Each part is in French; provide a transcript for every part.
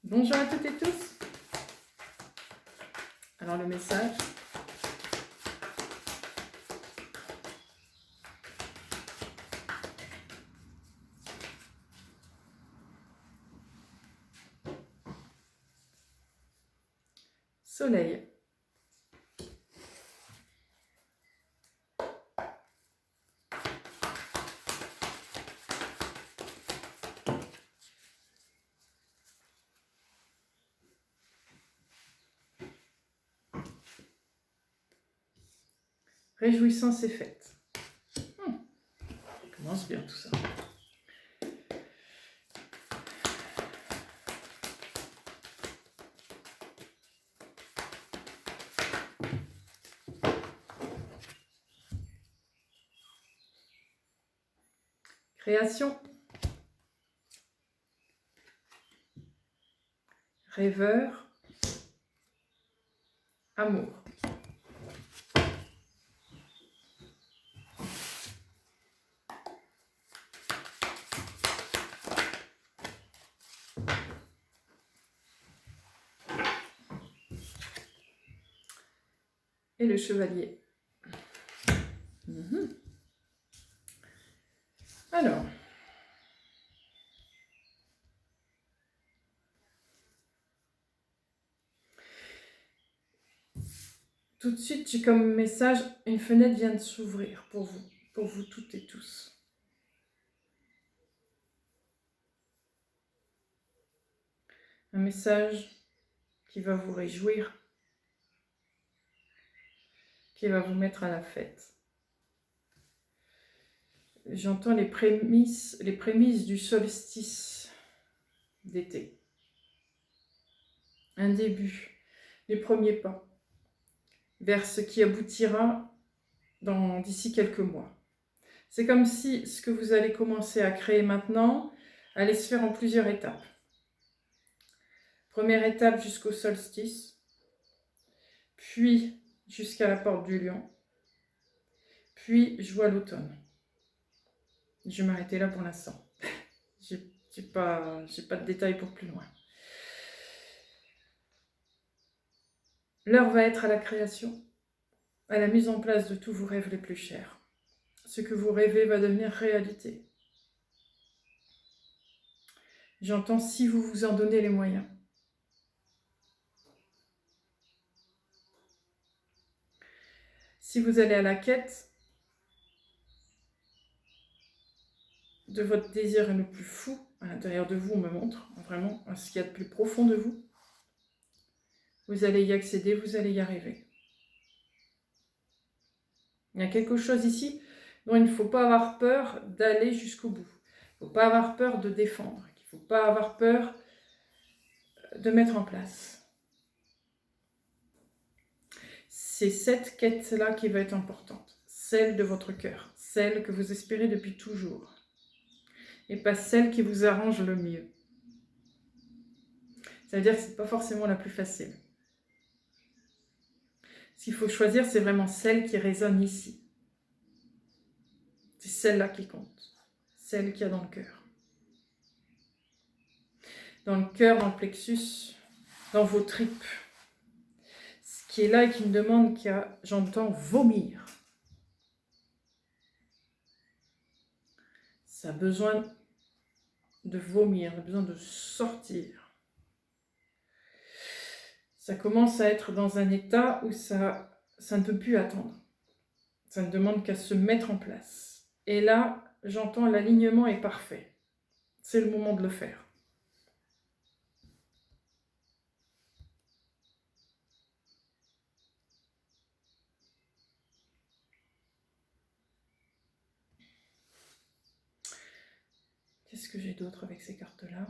Bonjour à toutes et tous. Alors le message. Soleil. Réjouissance et fête. Ça commence bien tout ça. Création. Rêveur. Amour. Et le chevalier. Alors. Tout de suite, j'ai comme message, une fenêtre vient de s'ouvrir pour vous toutes et tous. Un message qui va vous réjouir, qui va vous mettre à la fête. J'entends les prémices du solstice d'été. Un début, les premiers pas vers ce qui aboutira d'ici quelques mois. C'est comme si ce que vous allez commencer à créer maintenant allait se faire en plusieurs étapes. Première étape jusqu'au solstice, puis jusqu'à la porte du lion, puis je vois l'automne. Je vais m'arrêter là pour l'instant. J'ai pas de détails pour plus loin. L'heure va être à la création, à la mise en place de tous vos rêves les plus chers. Ce que vous rêvez va devenir réalité. J'entends si vous vous en donnez les moyens. Si vous allez à la quête de votre désir le plus fou à l'intérieur de vous, on me montre vraiment ce qu'il y a de plus profond de vous, vous allez y accéder, vous allez y arriver. Il y a quelque chose ici dont il ne faut pas avoir peur d'aller jusqu'au bout. Il ne faut pas avoir peur de défendre. Il ne faut pas avoir peur de mettre en place. C'est cette quête-là qui va être importante. Celle de votre cœur. Celle que vous espérez depuis toujours. Et pas celle qui vous arrange le mieux. Ça veut dire que ce n'est pas forcément la plus facile. Ce qu'il faut choisir, c'est vraiment celle qui résonne ici. C'est celle-là qui compte. Celle qu'il y a dans le cœur. Dans le cœur, dans le plexus, dans vos tripes. Ce qui est là et qui me demande j'entends vomir. Ça a besoin de vomir, ça a besoin de sortir. Ça commence à être dans un état où ça ne peut plus attendre. Ça ne demande qu'à se mettre en place. Et là, j'entends l'alignement est parfait. C'est le moment de le faire. Qu'est-ce que j'ai d'autre avec ces cartes-là ?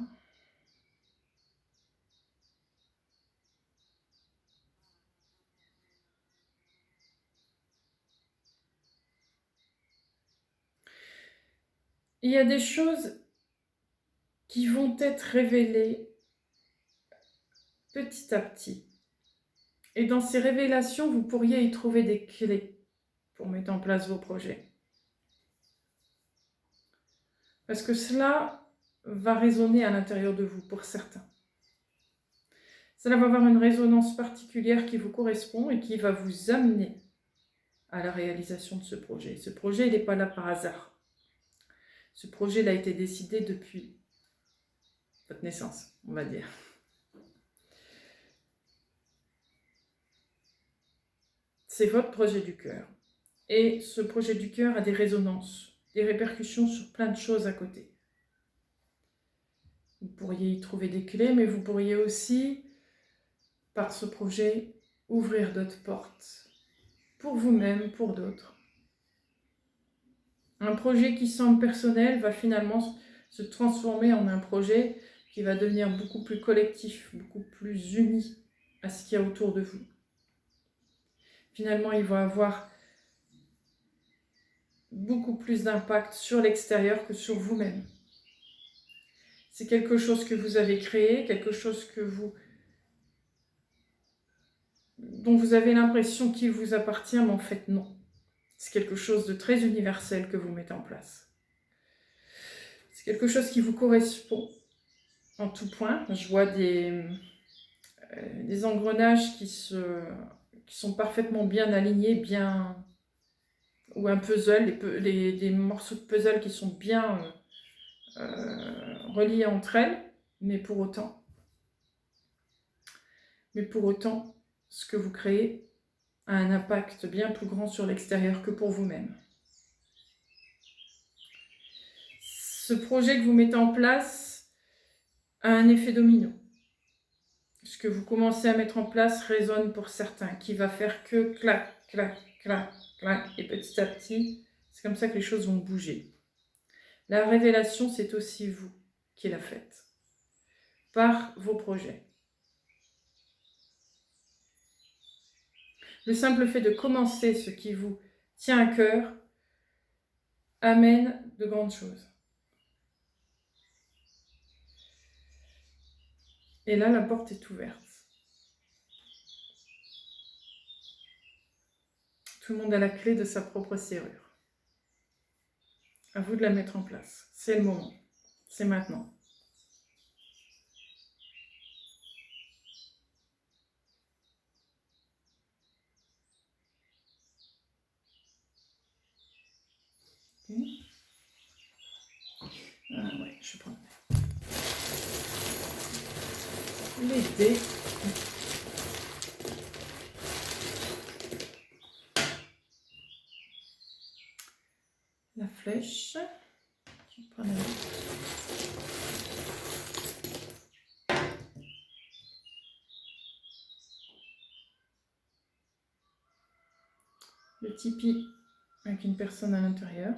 Il y a des choses qui vont être révélées petit à petit. Et dans ces révélations, vous pourriez y trouver des clés pour mettre en place vos projets. Parce que cela va résonner à l'intérieur de vous, pour certains. Cela va avoir une résonance particulière qui vous correspond et qui va vous amener à la réalisation de ce projet. Ce projet, il n'est pas là par hasard. Ce projet, il a été décidé depuis votre naissance, on va dire. C'est votre projet du cœur. Et ce projet du cœur a des résonances, des répercussions sur plein de choses à côté. Vous pourriez y trouver des clés, mais vous pourriez aussi, par ce projet, ouvrir d'autres portes, pour vous-même, pour d'autres. Un projet qui semble personnel va finalement se transformer en un projet qui va devenir beaucoup plus collectif, beaucoup plus uni à ce qu'il y a autour de vous. Finalement, il va avoir beaucoup plus d'impact sur l'extérieur que sur vous-même. C'est quelque chose que vous avez créé, quelque chose dont vous avez l'impression qu'il vous appartient, mais en fait non. C'est quelque chose de très universel que vous mettez en place. C'est quelque chose qui vous correspond en tout point. Je vois des engrenages qui sont parfaitement bien alignés, ou un puzzle, des morceaux de puzzle qui sont bien reliés entre elles, mais pour autant, ce que vous créez a un impact bien plus grand sur l'extérieur que pour vous-même. Ce projet que vous mettez en place a un effet domino. Ce que vous commencez à mettre en place résonne pour certains, qui va faire que clac, clac, clac, clac, et petit à petit, c'est comme ça que les choses vont bouger. La révélation, c'est aussi vous qui la faites, par vos projets. Le simple fait de commencer ce qui vous tient à cœur amène de grandes choses. Et là, la porte est ouverte. Tout le monde a la clé de sa propre serrure. À vous de la mettre en place. C'est le moment. C'est maintenant. Okay. Ah ouais, je prends les dés. La flèche. Je prends la le tipi avec une personne à l'intérieur.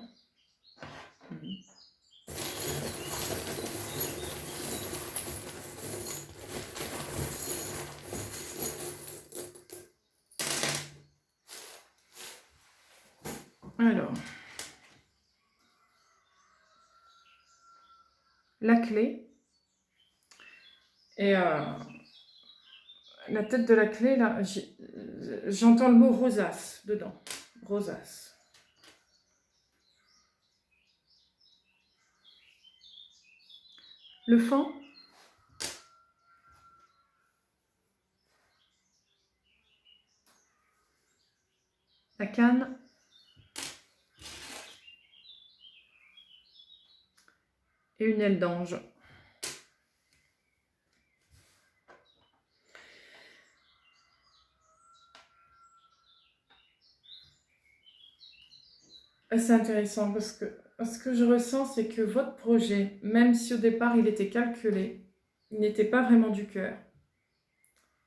Alors, la clé et la tête de la clé, là, j'entends le mot rosace dedans. Rosace. Le fond, la canne, et une aile d'ange. C'est intéressant parce que ce que je ressens, c'est que votre projet, même si au départ il était calculé, il n'était pas vraiment du cœur,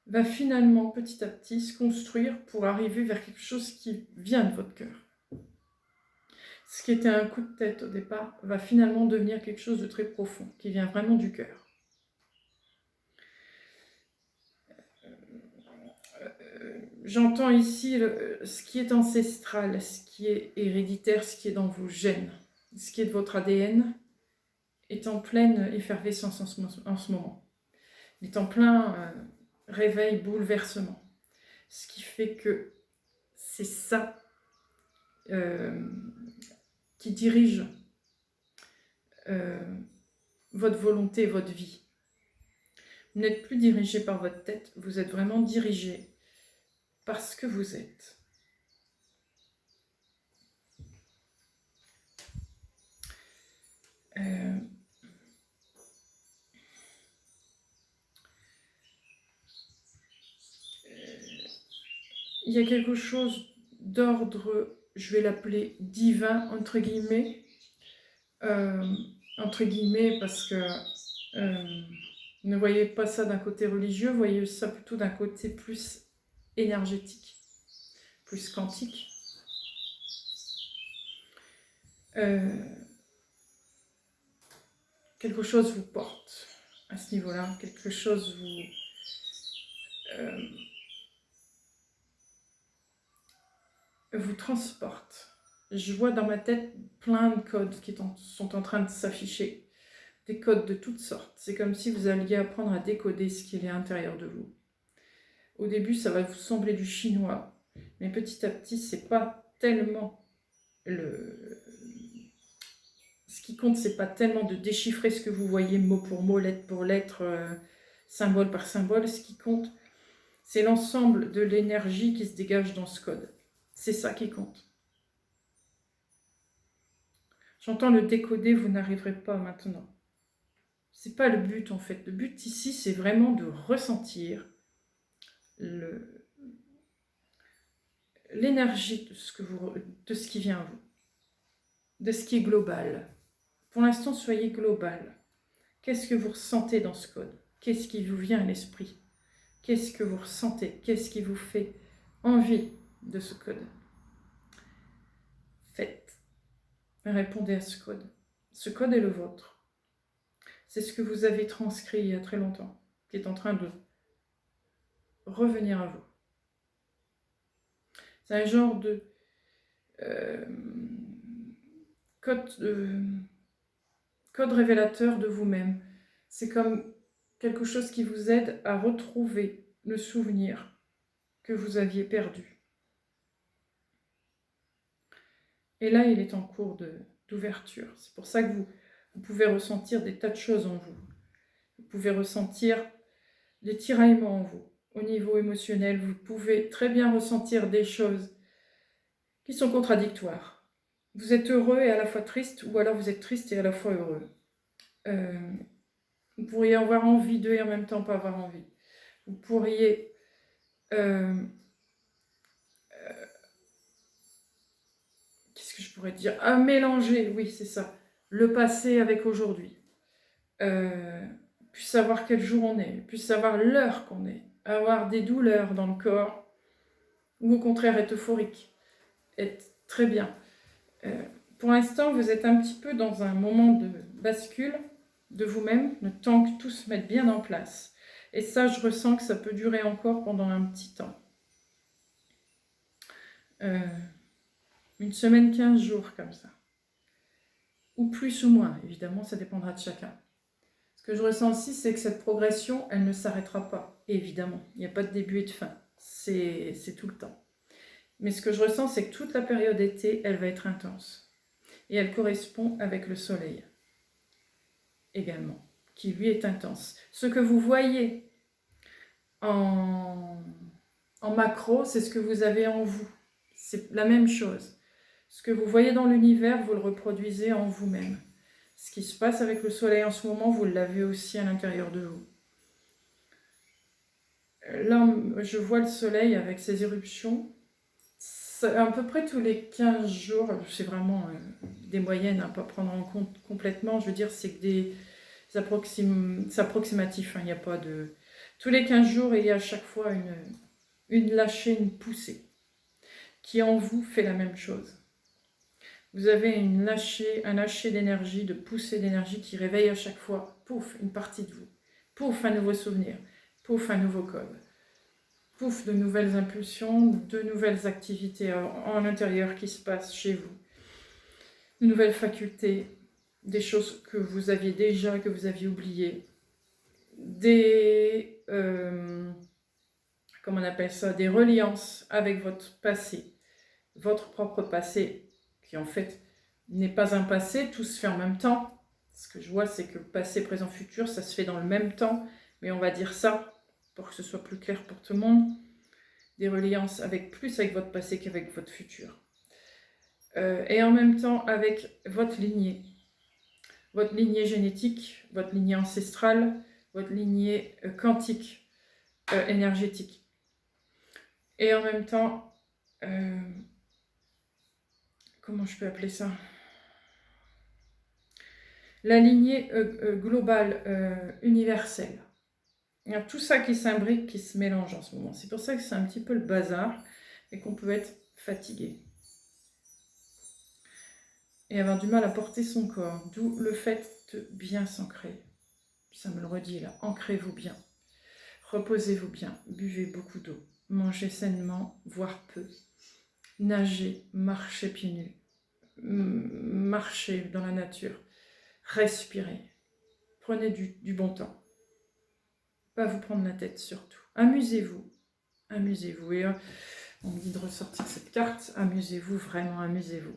va finalement petit à petit se construire pour arriver vers quelque chose qui vient de votre cœur. Ce qui était un coup de tête au départ va finalement devenir quelque chose de très profond, qui vient vraiment du cœur. J'entends ici ce qui est ancestral, ce qui est héréditaire, ce qui est dans vos gènes, ce qui est de votre ADN, est en pleine effervescence en ce moment. Il est en plein réveil, bouleversement. Ce qui fait que c'est ça qui dirige votre volonté, votre vie. Vous n'êtes plus dirigé par votre tête, vous êtes vraiment dirigé par ce que vous êtes. Il y a quelque chose d'ordre, je vais l'appeler divin, entre guillemets parce que ne voyez pas ça d'un côté religieux, voyez ça plutôt d'un côté plus énergétique, plus quantique. Quelque chose vous porte à ce niveau-là, quelque chose vous transporte. Je vois dans ma tête plein de codes qui sont en train de s'afficher, des codes de toutes sortes. C'est comme si vous alliez apprendre à décoder ce qui est à l'intérieur de vous. Au début, ça va vous sembler du chinois, mais petit à petit, c'est pas tellement ce qui compte, c'est pas tellement de déchiffrer ce que vous voyez mot pour mot, lettre pour lettre, symbole par symbole. Ce qui compte, c'est l'ensemble de l'énergie qui se dégage dans ce code. C'est ça qui compte. J'entends le décoder, vous n'arriverez pas maintenant. C'est pas le but en fait. Le but ici, c'est vraiment de ressentir l'énergie de ce qui vient à vous, de ce qui est global. Pour l'instant, soyez global. Qu'est-ce que vous ressentez dans ce code? Qu'est-ce qui vous vient à l'esprit? Qu'est-ce que vous ressentez? Qu'est-ce qui vous fait envie de ce code? Faites. Répondez à ce code. Ce code est le vôtre. C'est ce que vous avez transcrit il y a très longtemps, qui est en train de revenir à vous. C'est un genre de code révélateur de vous-même. C'est comme quelque chose qui vous aide à retrouver le souvenir que vous aviez perdu. Et là, il est en cours d'ouverture. C'est pour ça que vous pouvez ressentir des tas de choses en vous. Vous pouvez ressentir des tiraillements en vous. Au niveau émotionnel, vous pouvez très bien ressentir des choses qui sont contradictoires. Vous êtes heureux et à la fois triste, ou alors vous êtes triste et à la fois heureux. Vous pourriez avoir envie d'eux et en même temps pas avoir envie. Vous pourriez qu'est-ce que je pourrais dire? Mélanger, oui, c'est ça. Le passé avec aujourd'hui. Puis savoir quel jour on est, puis savoir l'heure qu'on est. Avoir des douleurs dans le corps, ou au contraire être euphorique. Être très bien. Pour l'instant, vous êtes un petit peu dans un moment de bascule de vous-même, le temps que tout se mette bien en place. Et ça, je ressens que ça peut durer encore pendant un petit temps. Une semaine, 15 jours comme ça. Ou plus ou moins, évidemment, ça dépendra de chacun. Ce que je ressens aussi, c'est que cette progression, elle ne s'arrêtera pas. Évidemment, il n'y a pas de début et de fin. C'est tout le temps. Mais ce que je ressens, c'est que toute la période été, elle va être intense. Et elle correspond avec le soleil également, qui lui est intense. Ce que vous voyez en macro, c'est ce que vous avez en vous. C'est la même chose. Ce que vous voyez dans l'univers, vous le reproduisez en vous-même. Ce qui se passe avec le soleil en ce moment, vous l'avez aussi à l'intérieur de vous. Là, je vois le soleil avec ses éruptions. À peu près tous les 15 jours, c'est vraiment des moyennes à ne pas prendre en compte complètement. Je veux dire, c'est que c'est approximatif. Hein, il n'y a pas de... Tous les 15 jours, il y a à chaque fois une lâchée, une poussée, qui en vous fait la même chose. Vous avez un lâcher d'énergie, de poussée d'énergie qui réveille à chaque fois, pouf, une partie de vous. Pouf, un nouveau souvenir. Pouf, un nouveau code. Pouf, de nouvelles impulsions, de nouvelles activités en l'intérieur qui se passent chez vous. De nouvelles facultés, des choses que vous aviez déjà, que vous aviez oubliées. Des... comment on appelle ça? Des reliances avec votre passé. Votre propre passé qui en fait n'est pas un passé, tout se fait en même temps. Ce que je vois, c'est que passé, présent, futur, ça se fait dans le même temps, mais on va dire ça pour que ce soit plus clair pour tout le monde, des reliances plus avec votre passé qu'avec votre futur. Et en même temps avec votre lignée génétique, votre lignée ancestrale, votre lignée quantique, énergétique. Et en même temps, comment je peux appeler ça? La lignée globale, universelle. Il y a tout ça qui s'imbrique, qui se mélange en ce moment. C'est pour ça que c'est un petit peu le bazar et qu'on peut être fatigué. Et avoir du mal à porter son corps. D'où le fait de bien s'ancrer. Ça me le redit là. Ancrez-vous bien. Reposez-vous bien. Buvez beaucoup d'eau. Mangez sainement, voire peu. Nagez, marchez pieds nus. Marchez dans la nature. Respirez. Prenez du bon temps. Pas vous prendre la tête surtout. Amusez-vous. Amusez-vous. Et on me dit de ressortir cette carte. Amusez-vous, vraiment amusez-vous.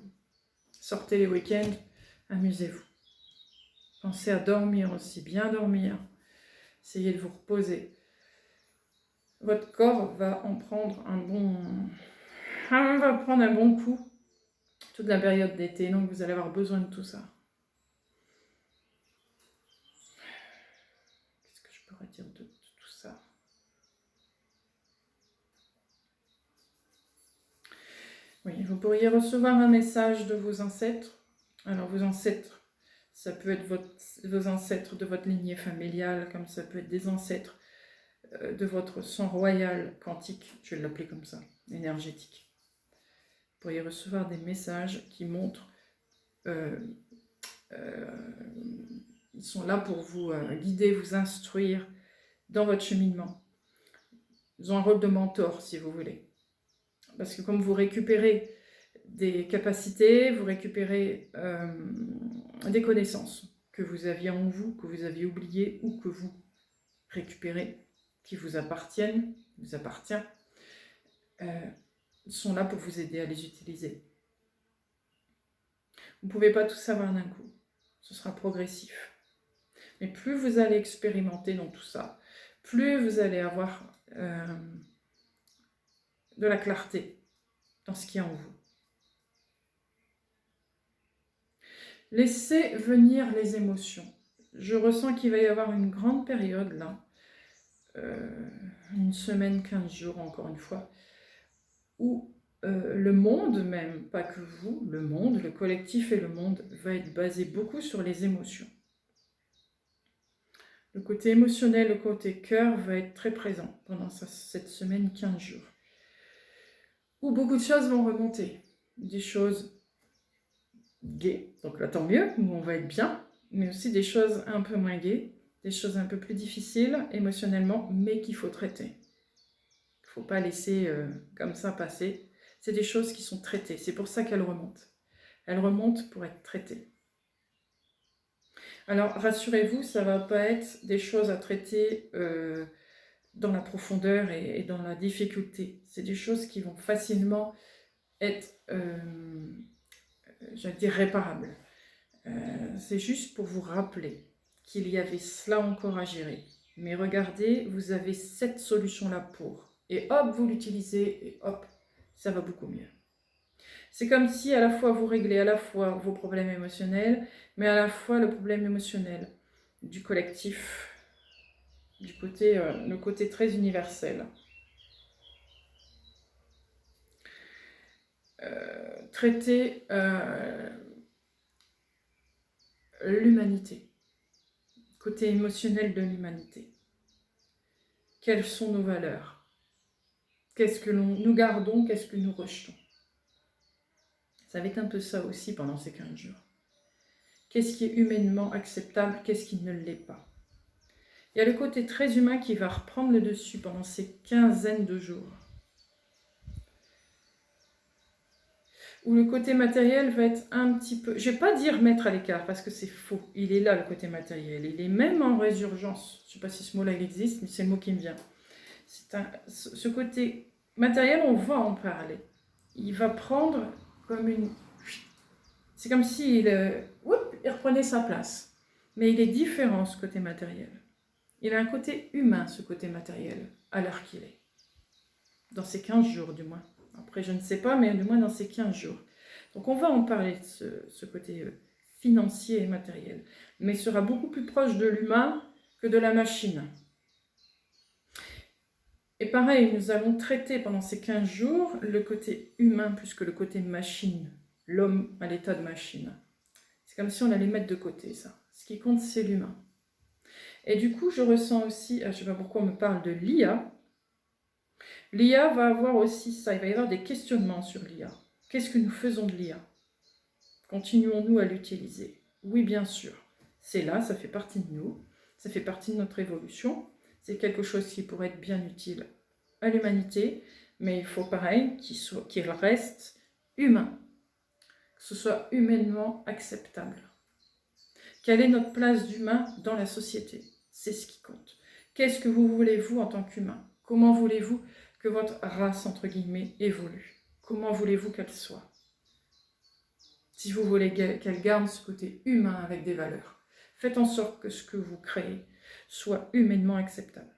Sortez les week-ends, amusez-vous. Pensez à dormir aussi, bien dormir. Essayez de vous reposer. Votre corps va en prendre va prendre un bon coup toute la période d'été, donc vous allez avoir besoin de tout ça. Qu'est-ce que je pourrais dire de tout ça? Oui, vous pourriez recevoir un message de vos ancêtres. Alors vos ancêtres, ça peut être vos ancêtres de votre lignée familiale, comme ça peut être des ancêtres de votre sang royal quantique, je vais l'appeler comme ça, énergétique. Vous pourriez recevoir des messages qui montrent, ils sont là pour vous guider, vous instruire dans votre cheminement. Ils ont un rôle de mentor, si vous voulez. Parce que comme vous récupérez des capacités, vous récupérez des connaissances que vous aviez en vous, que vous aviez oubliées ou que vous récupérez, qui vous appartiennent, sont là pour vous aider à les utiliser. Vous ne pouvez pas tout savoir d'un coup, ce sera progressif. Mais plus vous allez expérimenter dans tout ça, plus vous allez avoir de la clarté dans ce qui est en vous. Laissez venir les émotions. Je ressens qu'il va y avoir une grande période là, une semaine, 15 jours encore une fois, où le monde même, pas que vous, le monde, le collectif et le monde va être basé beaucoup sur les émotions. Le côté émotionnel, le côté cœur va être très présent pendant cette semaine, 15 jours. Où beaucoup de choses vont remonter. Des choses gaies, donc là tant mieux, où on va être bien, mais aussi des choses un peu moins gaies, des choses un peu plus difficiles émotionnellement, mais qu'il faut traiter. Il ne faut pas laisser comme ça passer. C'est des choses qui sont traitées, c'est pour ça qu'elles remontent. Elles remontent pour être traitées. Alors rassurez-vous, ça ne va pas être des choses à traiter dans la profondeur et dans la difficulté. C'est des choses qui vont facilement être, j'allais dire, réparables. C'est juste pour vous rappeler qu'il y avait cela encore à gérer. Mais regardez, vous avez cette solution-là pour. Et hop, vous l'utilisez et hop, ça va beaucoup mieux. C'est comme si à la fois vous réglez à la fois vos problèmes émotionnels, mais à la fois le problème émotionnel du collectif, le côté très universel. Traiter l'humanité, côté émotionnel de l'humanité. Quelles sont nos valeurs? Qu'est-ce que nous gardons? Qu'est-ce que nous rejetons? Ça va être un peu ça aussi pendant ces 15 jours. Qu'est-ce qui est humainement acceptable? Qu'est-ce qui ne l'est pas? Il y a le côté très humain qui va reprendre le dessus pendant ces quinzaines de jours. Où le côté matériel va être un petit peu... Je ne vais pas dire mettre à l'écart, parce que c'est faux. Il est là, le côté matériel. Il est même en résurgence. Je ne sais pas si ce mot-là existe, mais c'est le mot qui me vient. Ce côté matériel, on va en parler. Il va prendre comme une... C'est comme s'il il reprenait sa place. Mais il est différent, ce côté matériel. Il a un côté humain, ce côté matériel, à l'heure qu'il est. Dans ces 15 jours, du moins. Après, je ne sais pas, mais du moins dans ces 15 jours. Donc, on va en parler de ce côté financier et matériel. Mais il sera beaucoup plus proche de l'humain que de la machine. Et pareil, nous allons traiter pendant ces 15 jours le côté humain plus que le côté machine. L'homme à l'état de machine. C'est comme si on allait mettre de côté ça. Ce qui compte, c'est l'humain. Et du coup, je ressens aussi, je ne sais pas pourquoi on me parle de l'IA. L'IA va avoir aussi ça, il va y avoir des questionnements sur l'IA. Qu'est-ce que nous faisons de l'IA? Continuons-nous à l'utiliser? Oui, bien sûr. C'est là, ça fait partie de nous, ça fait partie de notre évolution. C'est quelque chose qui pourrait être bien utile à l'humanité, mais il faut pareil qu'il reste humain, que ce soit humainement acceptable. Quelle est notre place d'humain dans la société? C'est ce qui compte. Qu'est-ce que vous voulez, vous, en tant qu'humain? Comment voulez-vous que votre race, entre guillemets, évolue? Comment voulez-vous qu'elle soit? Si vous voulez qu'elle garde ce côté humain avec des valeurs, faites en sorte que ce que vous créez soit humainement acceptable,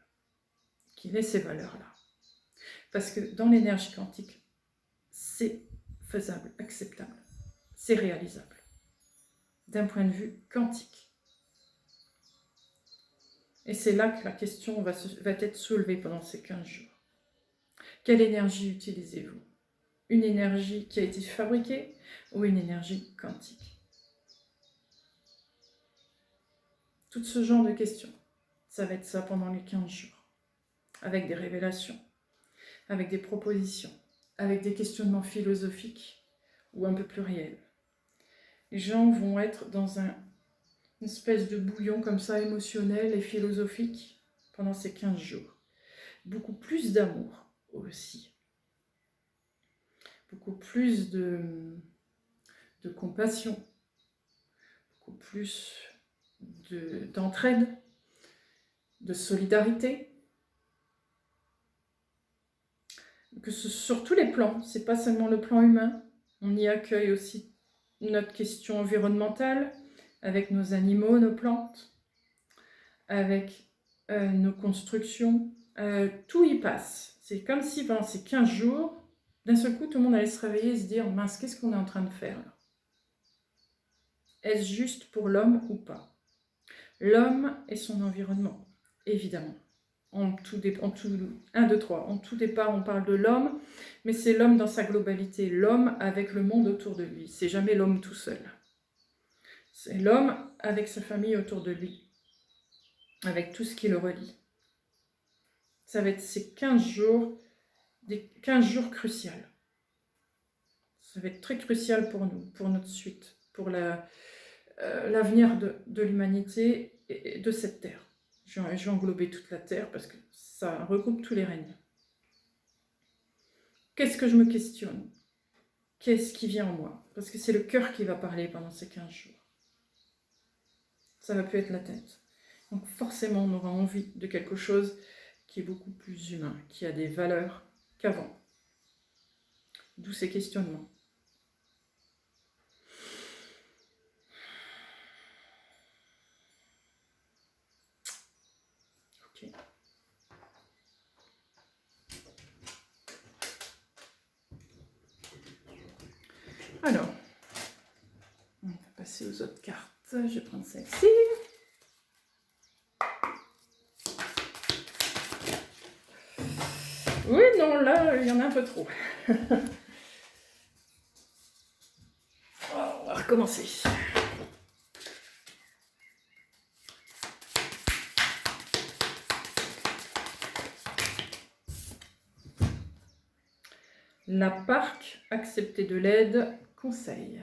qu'il ait ces valeurs-là. Parce que dans l'énergie quantique, c'est faisable, acceptable, c'est réalisable, d'un point de vue quantique. Et c'est là que la question va être soulevée pendant ces 15 jours. Quelle énergie utilisez-vous? Une énergie qui a été fabriquée ou une énergie quantique? Tout ce genre de questions, ça va être ça pendant les 15 jours. Avec des révélations, avec des propositions, avec des questionnements philosophiques ou un peu plus réels. Les gens vont être dans une espèce de bouillon comme ça, émotionnel et philosophique pendant ces 15 jours. Beaucoup plus d'amour aussi. Beaucoup plus de compassion. Beaucoup plus d'entraide, de solidarité. Sur tous les plans, c'est pas seulement le plan humain. On y accueille aussi notre question environnementale, avec nos animaux, nos plantes, avec nos constructions, tout y passe. C'est comme si pendant ces 15 jours, d'un seul coup, tout le monde allait se réveiller et se dire « Mince, qu'est-ce qu'on est en train de faire là? Est-ce juste pour l'homme ou pas ?» L'homme et son environnement, évidemment. En tout départ, on parle de l'homme, mais c'est l'homme dans sa globalité, l'homme avec le monde autour de lui. C'est jamais l'homme tout seul. C'est l'homme avec sa famille autour de lui, avec tout ce qui le relie. Ça va être ces 15 jours, des 15 jours cruciaux. Ça va être très crucial pour nous, pour notre suite, pour l'avenir de l'humanité et de cette terre. Je vais englober toute la terre parce que ça regroupe tous les règnes. Qu'est-ce que je me questionne? Qu'est-ce qui vient en moi? Parce que c'est le cœur qui va parler pendant ces 15 jours. Ça va plus être la tête. Donc forcément, on aura envie de quelque chose qui est beaucoup plus humain, qui a des valeurs qu'avant. D'où ces questionnements. Ok. Alors, on va passer aux autres cartes. Je vais prendre celle-ci. Oui, non, là, il y en a un peu trop. On va recommencer. La parc, accepter de l'aide, conseil.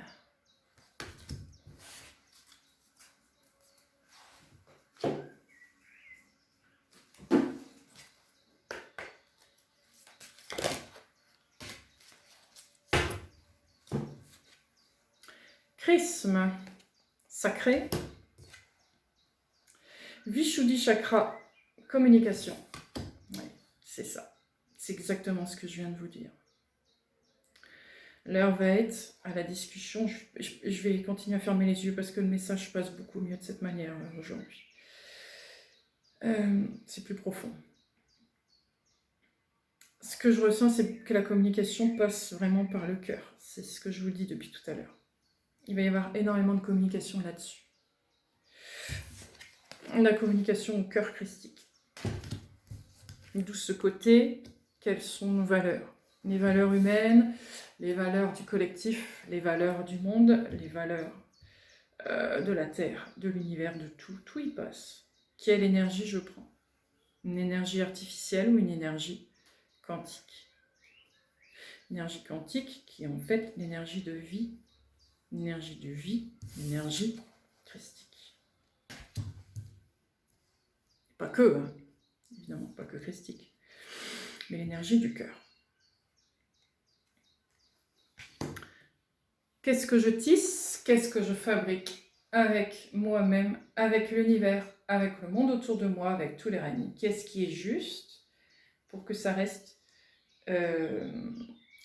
Chrisme, sacré. Vishuddhi chakra, communication. Oui, c'est ça. C'est exactement ce que je viens de vous dire. L'heure va être à la discussion. Je vais continuer à fermer les yeux parce que le message passe beaucoup mieux de cette manière aujourd'hui. c'est plus profond. Ce que je ressens, c'est que la communication passe vraiment par le cœur. C'est ce que je vous dis depuis tout à l'heure. Il va y avoir énormément de communication là-dessus. La communication au cœur christique. D'où ce côté, quelles sont nos valeurs? Les valeurs humaines, les valeurs du collectif, les valeurs du monde, les valeurs de la Terre, de l'univers, de tout. Tout y passe. Quelle énergie je prends? Une énergie artificielle ou une énergie quantique? L'énergie quantique qui est en fait l'énergie de vie, l'énergie christique. Pas que, hein, évidemment, pas que christique, mais l'énergie du cœur. Qu'est-ce que je tisse? Qu'est-ce que je fabrique avec moi-même, avec l'univers, avec le monde autour de moi, avec tous les règnes? Qu'est-ce qui est juste pour que ça reste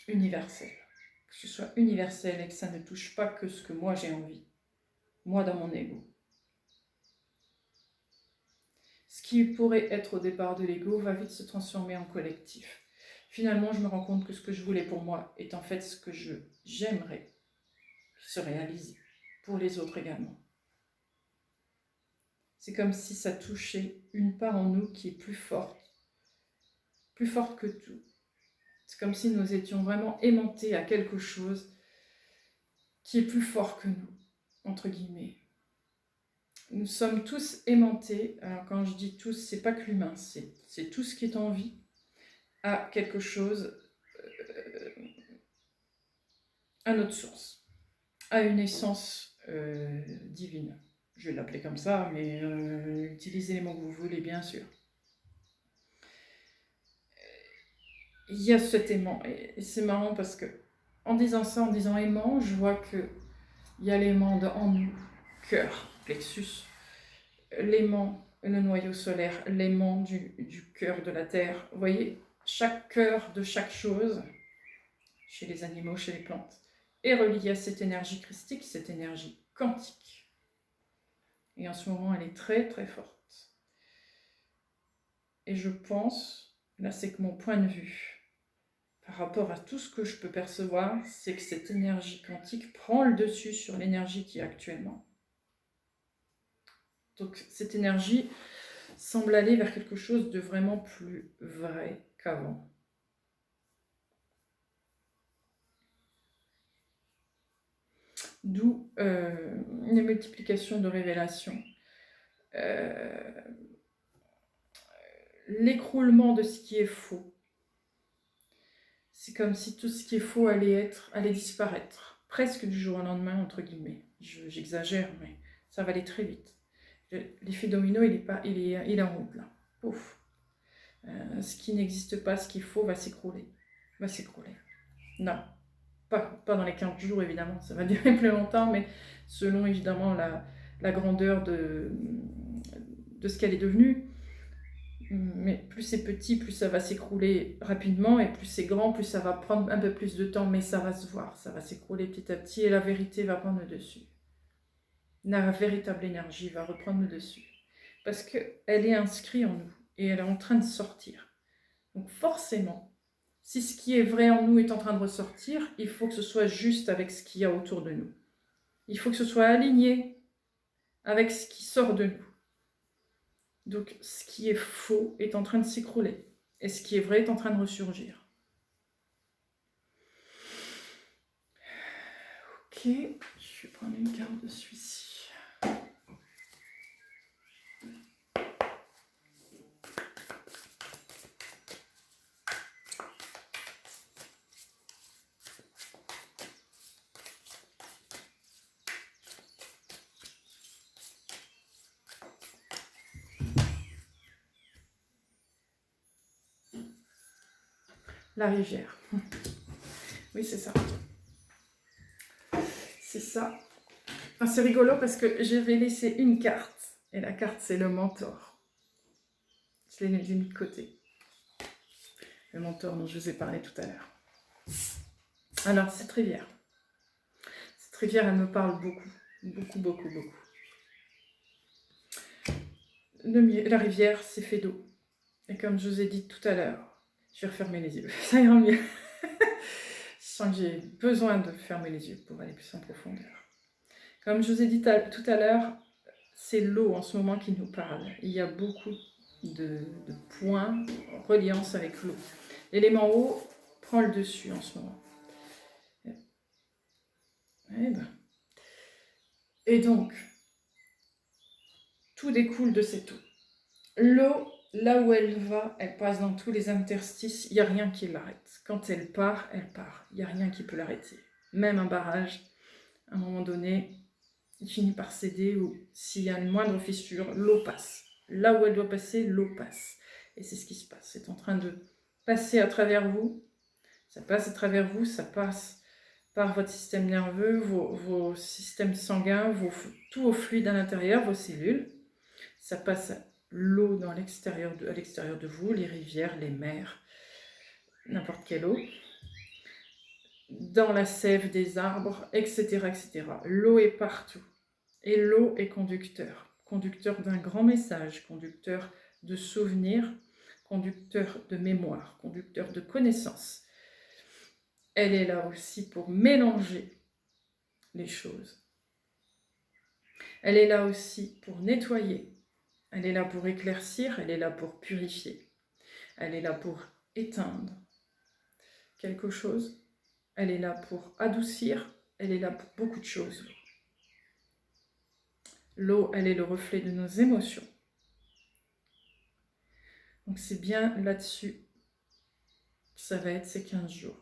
universel? Que ce soit universel et que ça ne touche pas que ce que moi j'ai envie, moi dans mon ego. Ce qui pourrait être au départ de l'ego va vite se transformer en collectif. Finalement, je me rends compte que ce que je voulais pour moi est en fait ce que j'aimerais se réaliser pour les autres également. C'est comme si ça touchait une part en nous qui est plus forte que tout. C'est comme si nous étions vraiment aimantés à quelque chose qui est plus fort que nous, entre guillemets. Nous sommes tous aimantés, alors quand je dis tous, c'est pas que l'humain, c'est tout ce qui est en vie, à quelque chose, à notre source, à une essence divine. Je vais l'appeler comme ça, mais utilisez les mots que vous voulez, bien sûr. Il y a cet aimant, et c'est marrant parce que en disant ça, en disant aimant, je vois qu'il y a l'aimant en nous, cœur, plexus, l'aimant, le noyau solaire, l'aimant du cœur de la terre. Vous voyez, chaque cœur de chaque chose, chez les animaux, chez les plantes, est relié à cette énergie christique, cette énergie quantique. Et en ce moment, elle est très très forte. Et je pense, là c'est que mon point de vue, par rapport à tout ce que je peux percevoir, c'est que cette énergie quantique prend le dessus sur l'énergie qui est actuellement. Donc cette énergie semble aller vers quelque chose de vraiment plus vrai qu'avant. D'où une multiplication de révélations. L'écroulement de ce qui est faux. C'est comme si tout ce qui est faux allait disparaître, presque du jour au lendemain, entre guillemets. J'exagère, mais ça va aller très vite. L'effet domino, il est en route, là. Pouf. Ce qui n'existe pas, ce qui est faux, va s'écrouler. Non, pas dans les 15 jours, évidemment, ça va durer plus longtemps, mais selon, évidemment, la grandeur de ce qu'elle est devenue. Mais plus c'est petit, plus ça va s'écrouler rapidement, et plus c'est grand, plus ça va prendre un peu plus de temps, mais ça va se voir, ça va s'écrouler petit à petit, et la vérité va prendre le dessus. La véritable énergie va reprendre le dessus, parce qu'elle est inscrite en nous, et elle est en train de sortir. Donc forcément, si ce qui est vrai en nous est en train de ressortir, il faut que ce soit juste avec ce qu'il y a autour de nous. Il faut que ce soit aligné avec ce qui sort de nous. Donc, ce qui est faux est en train de s'écrouler. Et ce qui est vrai est en train de ressurgir. Ok, je vais prendre une carte de celui-ci. La rivière. Oui, c'est ça. C'est ça. Enfin, c'est rigolo parce que je vais laisser une carte. Et la carte, c'est le mentor. Je l'ai mis de côté. Le mentor dont je vous ai parlé tout à l'heure. Alors, cette rivière. Cette rivière, elle me parle beaucoup. Beaucoup, beaucoup, beaucoup. la rivière, c'est fait d'eau. Et comme je vous ai dit tout à l'heure, je vais refermer les yeux, ça ira mieux. Je sens que j'ai besoin de fermer les yeux pour aller plus en profondeur. Comme je vous ai dit tout à l'heure, c'est l'eau en ce moment qui nous parle. Il y a beaucoup de points en reliance avec l'eau. L'élément eau prend le dessus en ce moment. Et donc, tout découle de cette eau. L'eau, là où elle va, elle passe dans tous les interstices, il n'y a rien qui l'arrête. Quand elle part, elle part. Il n'y a rien qui peut l'arrêter. Même un barrage, à un moment donné, il finit par céder ou s'il y a une moindre fissure, l'eau passe. Là où elle doit passer, l'eau passe. Et c'est ce qui se passe. C'est en train de passer à travers vous. Ça passe à travers vous, ça passe par votre système nerveux, vos systèmes sanguins, tous vos fluides à l'intérieur, vos cellules. Ça passe l'eau à l'extérieur de vous, les rivières, les mers, n'importe quelle eau, dans la sève des arbres, etc. etc. L'eau est partout. Et l'eau est conducteur. Conducteur d'un grand message, conducteur de souvenirs, conducteur de mémoire, conducteur de connaissances. Elle est là aussi pour mélanger les choses. Elle est là aussi pour nettoyer. Elle est là pour éclaircir, elle est là pour purifier. Elle est là pour éteindre quelque chose. Elle est là pour adoucir. Elle est là pour beaucoup de choses. L'eau, elle est le reflet de nos émotions. Donc c'est bien là-dessus que ça va être ces 15 jours.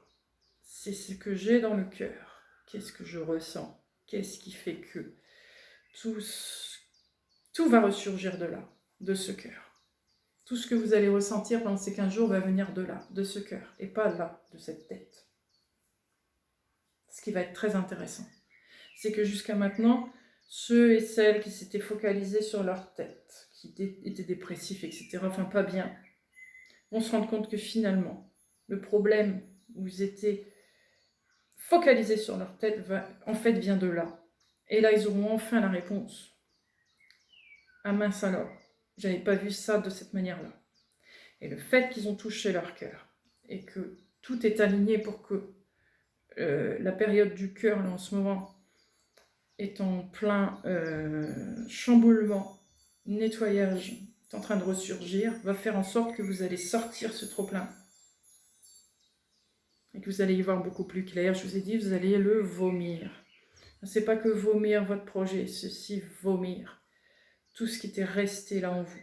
C'est ce que j'ai dans le cœur. Qu'est-ce que je ressens? Qu'est-ce qui fait que tout va ressurgir de là, de ce cœur. Tout ce que vous allez ressentir pendant ces 15 jours va venir de là, de ce cœur, et pas là, de cette tête. Ce qui va être très intéressant, c'est que jusqu'à maintenant, ceux et celles qui s'étaient focalisés sur leur tête, qui étaient dépressifs, etc., enfin pas bien, vont se rendre compte que finalement, le problème où ils étaient focalisés sur leur tête, en fait, vient de là. Et là, ils auront enfin la réponse. Ah mince alors, j'avais pas vu ça de cette manière-là. Et le fait qu'ils ont touché leur cœur, et que tout est aligné pour que la période du cœur, là, en ce moment, est en plein chamboulement, nettoyage, est en train de ressurgir, va faire en sorte que vous allez sortir ce trop-plein. Et que vous allez y voir beaucoup plus clair. Je vous ai dit, vous allez le vomir. C'est pas que vomir votre projet, ceci vomir tout ce qui était resté là en vous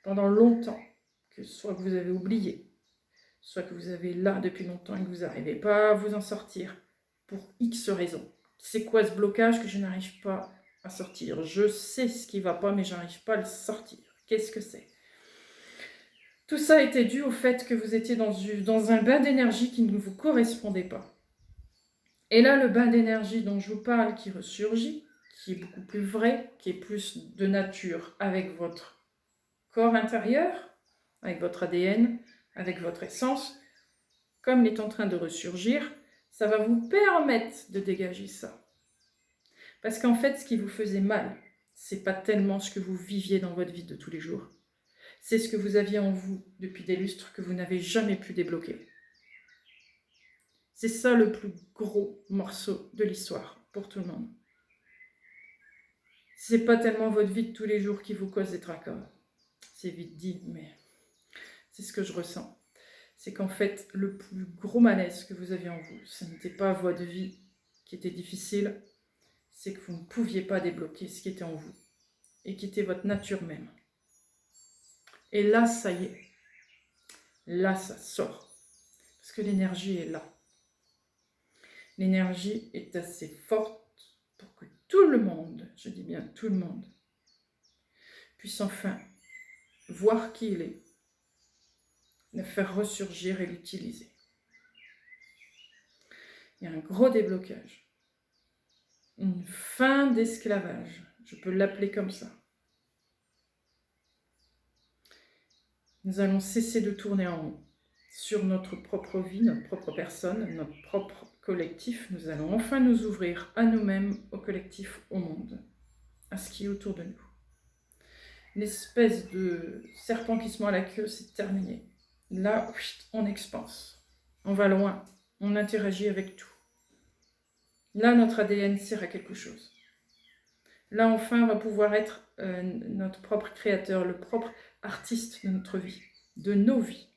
pendant longtemps, que soit que vous avez oublié, soit que vous avez là depuis longtemps et que vous n'arrivez pas à vous en sortir pour X raisons. C'est quoi ce blocage que je n'arrive pas à sortir? Je sais ce qui ne va pas, mais je n'arrive pas à le sortir. Qu'est-ce que c'est? Tout ça a été dû au fait que vous étiez dans un bain d'énergie qui ne vous correspondait pas. Et là, le bain d'énergie dont je vous parle qui ressurgit, qui est beaucoup plus vrai, qui est plus de nature avec votre corps intérieur, avec votre ADN, avec votre essence, comme il est en train de ressurgir, ça va vous permettre de dégager ça. Parce qu'en fait, ce qui vous faisait mal, c'est pas tellement ce que vous viviez dans votre vie de tous les jours. C'est ce que vous aviez en vous depuis des lustres que vous n'avez jamais pu débloquer. C'est ça le plus gros morceau de l'histoire pour tout le monde. C'est pas tellement votre vie de tous les jours qui vous cause des tracas. C'est vite dit, mais c'est ce que je ressens. C'est qu'en fait, le plus gros malaise que vous aviez en vous, ce n'était pas votre vie qui était difficile, c'est que vous ne pouviez pas débloquer ce qui était en vous et qui était votre nature même. Et là, ça y est. Là, ça sort. Parce que l'énergie est là. L'énergie est assez forte pour que tout le monde, je dis bien tout le monde, puisse enfin voir qui il est, le faire ressurgir et l'utiliser. Il y a un gros déblocage. Une fin d'esclavage. Je peux l'appeler comme ça. Nous allons cesser de tourner en rond sur notre propre vie, notre propre personne, notre propre collectif. Nous allons enfin nous ouvrir à nous-mêmes, au collectif, au monde, à ce qui est autour de nous. l'espèce de serpent qui se mord la queue, c'est terminé. Là, on expanse. On va loin. On interagit avec tout. Là, notre ADN sert à quelque chose. Là, enfin, on va pouvoir être notre propre créateur, le propre artiste de notre vie, de nos vies.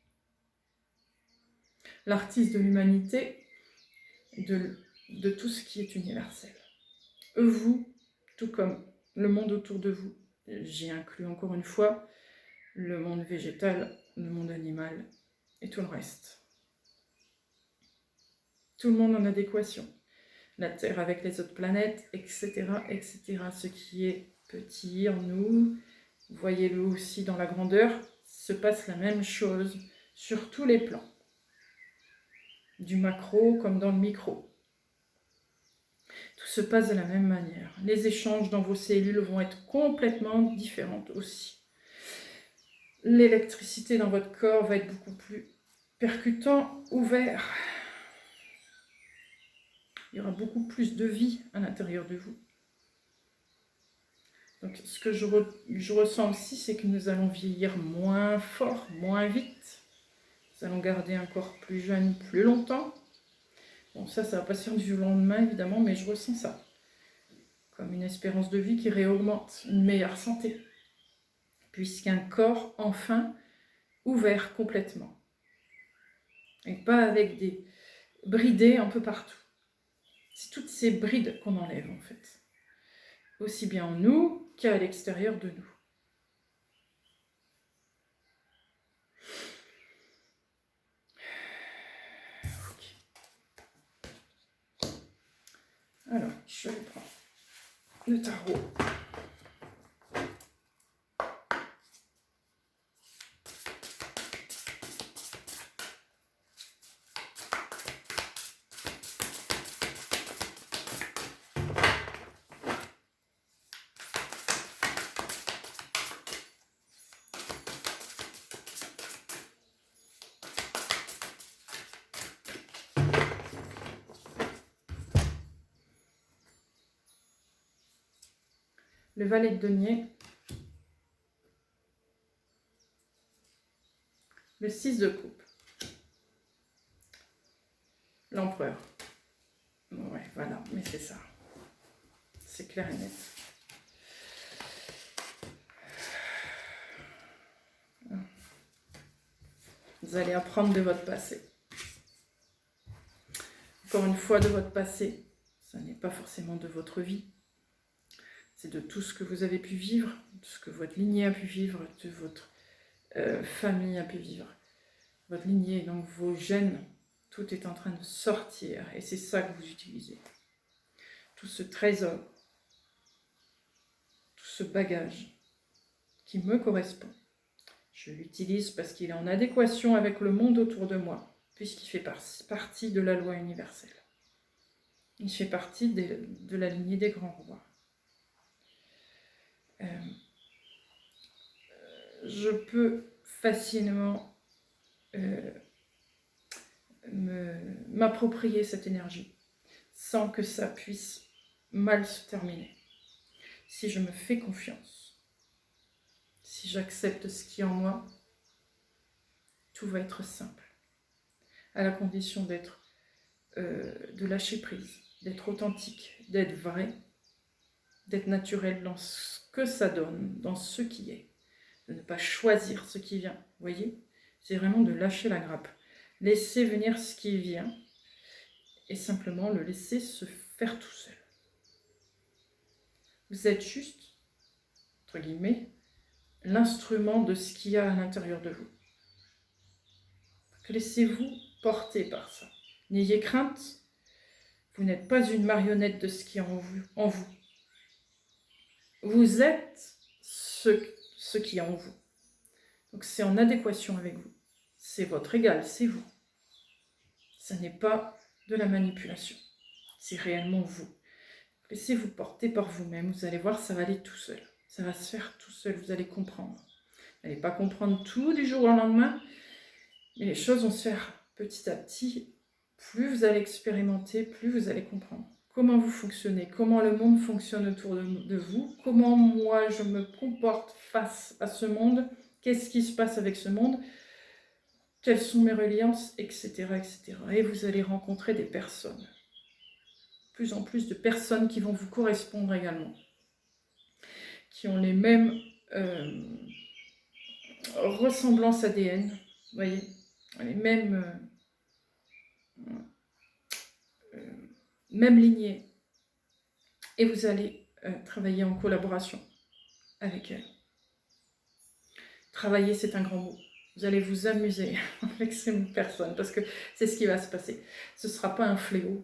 L'artiste de l'humanité, de tout ce qui est universel. Vous, tout comme le monde autour de vous, j'y inclus encore une fois le monde végétal, le monde animal et tout le reste. Tout le monde en adéquation. La Terre avec les autres planètes, etc., etc. Ce qui est petit en nous, voyez-le aussi dans la grandeur, se passe la même chose sur tous les plans. Du macro comme dans le micro. Tout se passe de la même manière. Les échanges dans vos cellules vont être complètement différents aussi. L'électricité dans votre corps va être beaucoup plus percutant, ouvert. Il y aura beaucoup plus de vie à l'intérieur de vous. Donc ce que je ressens aussi, c'est que nous allons vieillir moins fort, moins vite. Nous allons garder un corps plus jeune plus longtemps. Bon, ça va pas se faire du jour au lendemain, évidemment, mais je ressens ça. Comme une espérance de vie qui réaugmente, une meilleure santé. Puisqu'un corps, enfin, ouvert complètement. Et pas avec des bridés un peu partout. C'est toutes ces brides qu'on enlève, en fait. Aussi bien en nous qu'à l'extérieur de nous. Alors, je vais prendre le tarot. Le valet de denier, le 6 de coupe, l'empereur. Ouais, voilà, mais c'est ça. C'est clair et net. Vous allez apprendre de votre passé. Encore une fois, de votre passé, ça n'est pas forcément de votre vie. C'est de tout ce que vous avez pu vivre, de ce que votre lignée a pu vivre, de votre famille a pu vivre. Votre lignée, donc vos gènes, tout est en train de sortir. Et c'est ça que vous utilisez. Tout ce trésor, tout ce bagage qui me correspond. Je l'utilise parce qu'il est en adéquation avec le monde autour de moi, puisqu'il fait partie de la loi universelle. Il fait partie de la lignée des grands rois. Je peux facilement m'approprier cette énergie sans que ça puisse mal se terminer. Si je me fais confiance, si j'accepte ce qui est en moi, tout va être simple. À la condition de lâcher prise, d'être authentique, d'être vrai, d'être naturel dans ce que ça donne, dans ce qui est. De ne pas choisir ce qui vient, vous voyez? C'est vraiment de lâcher la grappe. Laisser venir ce qui vient et simplement le laisser se faire tout seul. Vous êtes juste, entre guillemets, l'instrument de ce qu'il y a à l'intérieur de vous. Laissez-vous porter par ça. N'ayez crainte, vous n'êtes pas une marionnette de ce qui est en vous. Vous êtes ce qui est en vous. Donc c'est en adéquation avec vous. C'est votre égal, c'est vous. Ça n'est pas de la manipulation. C'est réellement vous. Laissez-vous porter par vous-même. Vous allez voir, ça va aller tout seul. Ça va se faire tout seul, vous allez comprendre. Vous n'allez pas comprendre tout du jour au lendemain, mais les choses vont se faire petit à petit. Plus vous allez expérimenter, plus vous allez comprendre. comment vous fonctionnez, comment le monde fonctionne autour de vous, comment moi je me comporte face à ce monde, qu'est-ce qui se passe avec ce monde, quelles sont mes reliances, etc., etc. Et vous allez rencontrer des personnes, de plus en plus de personnes qui vont vous correspondre également, qui ont les mêmes ressemblances ADN, vous voyez, les mêmes lignées. Et vous allez travailler en collaboration avec elles. Travailler, c'est un grand mot. Vous allez vous amuser avec ces personnes parce que c'est ce qui va se passer. Ce ne sera pas un fléau.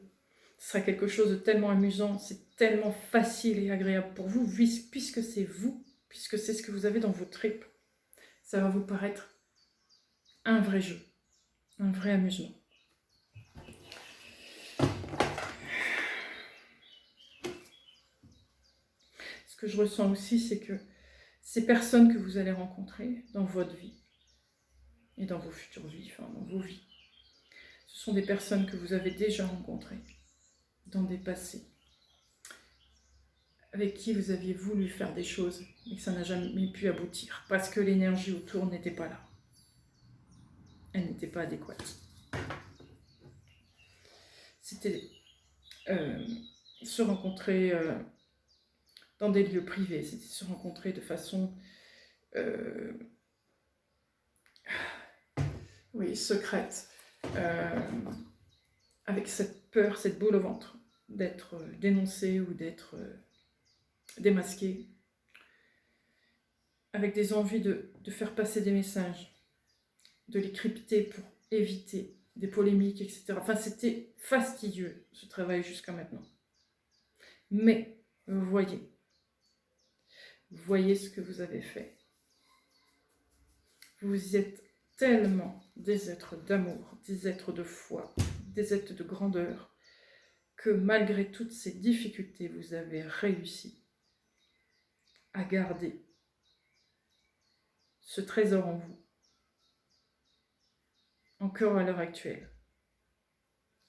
Ce sera quelque chose de tellement amusant, c'est tellement facile et agréable pour vous puisque c'est vous, puisque c'est ce que vous avez dans vos tripes. Ça va vous paraître un vrai jeu, un vrai amusement. Ce que je ressens aussi, c'est que ces personnes que vous allez rencontrer dans votre vie et dans vos futures vies, enfin dans vos vies, ce sont des personnes que vous avez déjà rencontrées dans des passés, avec qui vous aviez voulu faire des choses et que ça n'a jamais pu aboutir parce que l'énergie autour n'était pas là. Elle n'était pas adéquate. C'était se rencontrer dans des lieux privés, c'était se rencontrer de façon secrète, avec cette peur, cette boule au ventre d'être dénoncé ou d'être démasqué, avec des envies de faire passer des messages, de les crypter pour éviter des polémiques, etc. Enfin, c'était fastidieux, ce travail jusqu'à maintenant. Mais, vous voyez ce que vous avez fait. Vous êtes tellement des êtres d'amour, des êtres de foi, des êtres de grandeur, que malgré toutes ces difficultés, vous avez réussi à garder ce trésor en vous, encore à l'heure actuelle.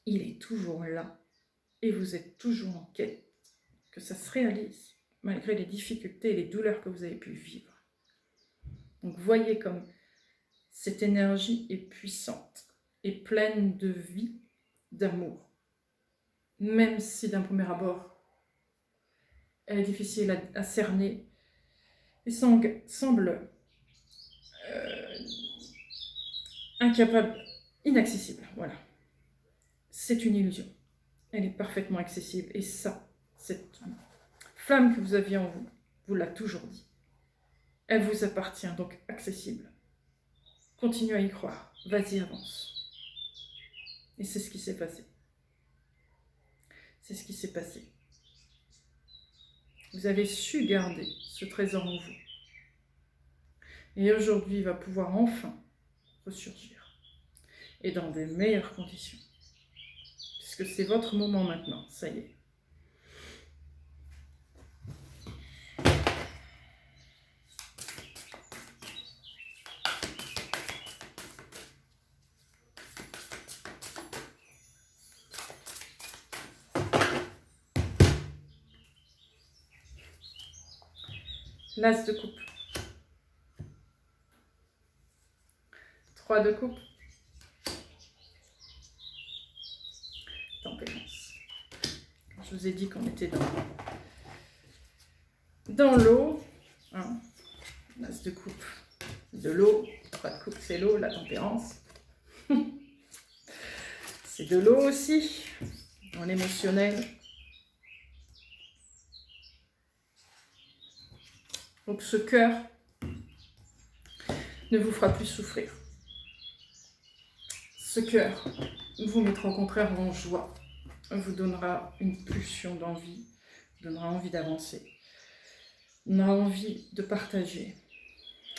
Il est toujours là et vous êtes toujours en quête que ça se réalise, malgré les difficultés et les douleurs que vous avez pu vivre. Donc voyez comme cette énergie est puissante et pleine de vie, d'amour. Même si d'un premier abord, elle est difficile à cerner et semble incapable, inaccessible. Voilà. C'est une illusion. Elle est parfaitement accessible. Et ça, cette flamme que vous aviez en vous, vous l'a toujours dit. Elle vous appartient, donc accessible. Continuez à y croire. Vas-y, avance. Et c'est ce qui s'est passé. C'est ce qui s'est passé. Vous avez su garder ce trésor en vous. Et aujourd'hui, il va pouvoir enfin ressurgir. Et dans des meilleures conditions. Puisque c'est votre moment maintenant. Ça y est. L'as de coupe. 3 de coupe. Tempérance. Je vous ai dit qu'on était dans l'eau. Hein. L'as de coupe, de l'eau. 3 de coupe, c'est l'eau, la tempérance. C'est de l'eau aussi, dans l'émotionnel. Donc ce cœur ne vous fera plus souffrir. Ce cœur vous mettra au contraire en joie, vous donnera une pulsion d'envie, vous donnera envie d'avancer, donnera envie de partager,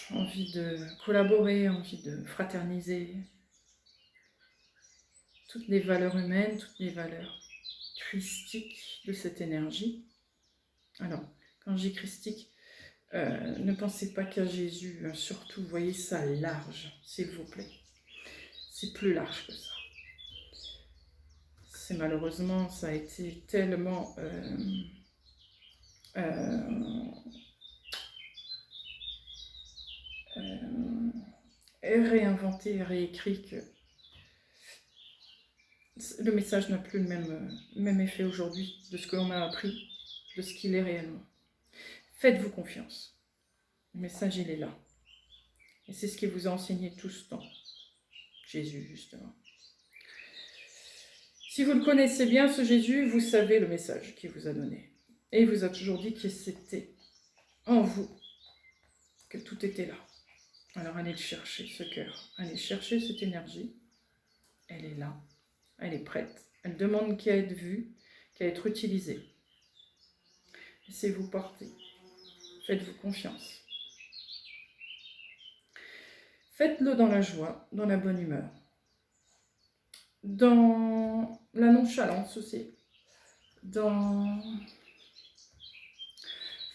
envie de collaborer, envie de fraterniser. Toutes les valeurs humaines, toutes les valeurs christiques de cette énergie. Alors, quand je dis christique, ne pensez pas qu'à Jésus, surtout, voyez ça large, s'il vous plaît. C'est plus large que ça. et malheureusement, ça a été tellement réinventé et réécrit que le message n'a plus le même effet aujourd'hui de ce que l'on a appris, de ce qu'il est réellement. Faites-vous confiance. Le message, il est là. Et c'est ce qui vous a enseigné tout ce temps. Jésus, justement. Si vous le connaissez bien, ce Jésus, vous savez le message qu'il vous a donné. Et il vous a toujours dit que c'était en vous, que tout était là. Alors allez le chercher, ce cœur. Allez chercher cette énergie. Elle est là. Elle est prête. Elle demande qu'à être vue, qu'à être utilisée. Laissez-vous porter. Faites-vous confiance. Faites-le dans la joie, dans la bonne humeur. Dans la nonchalance aussi.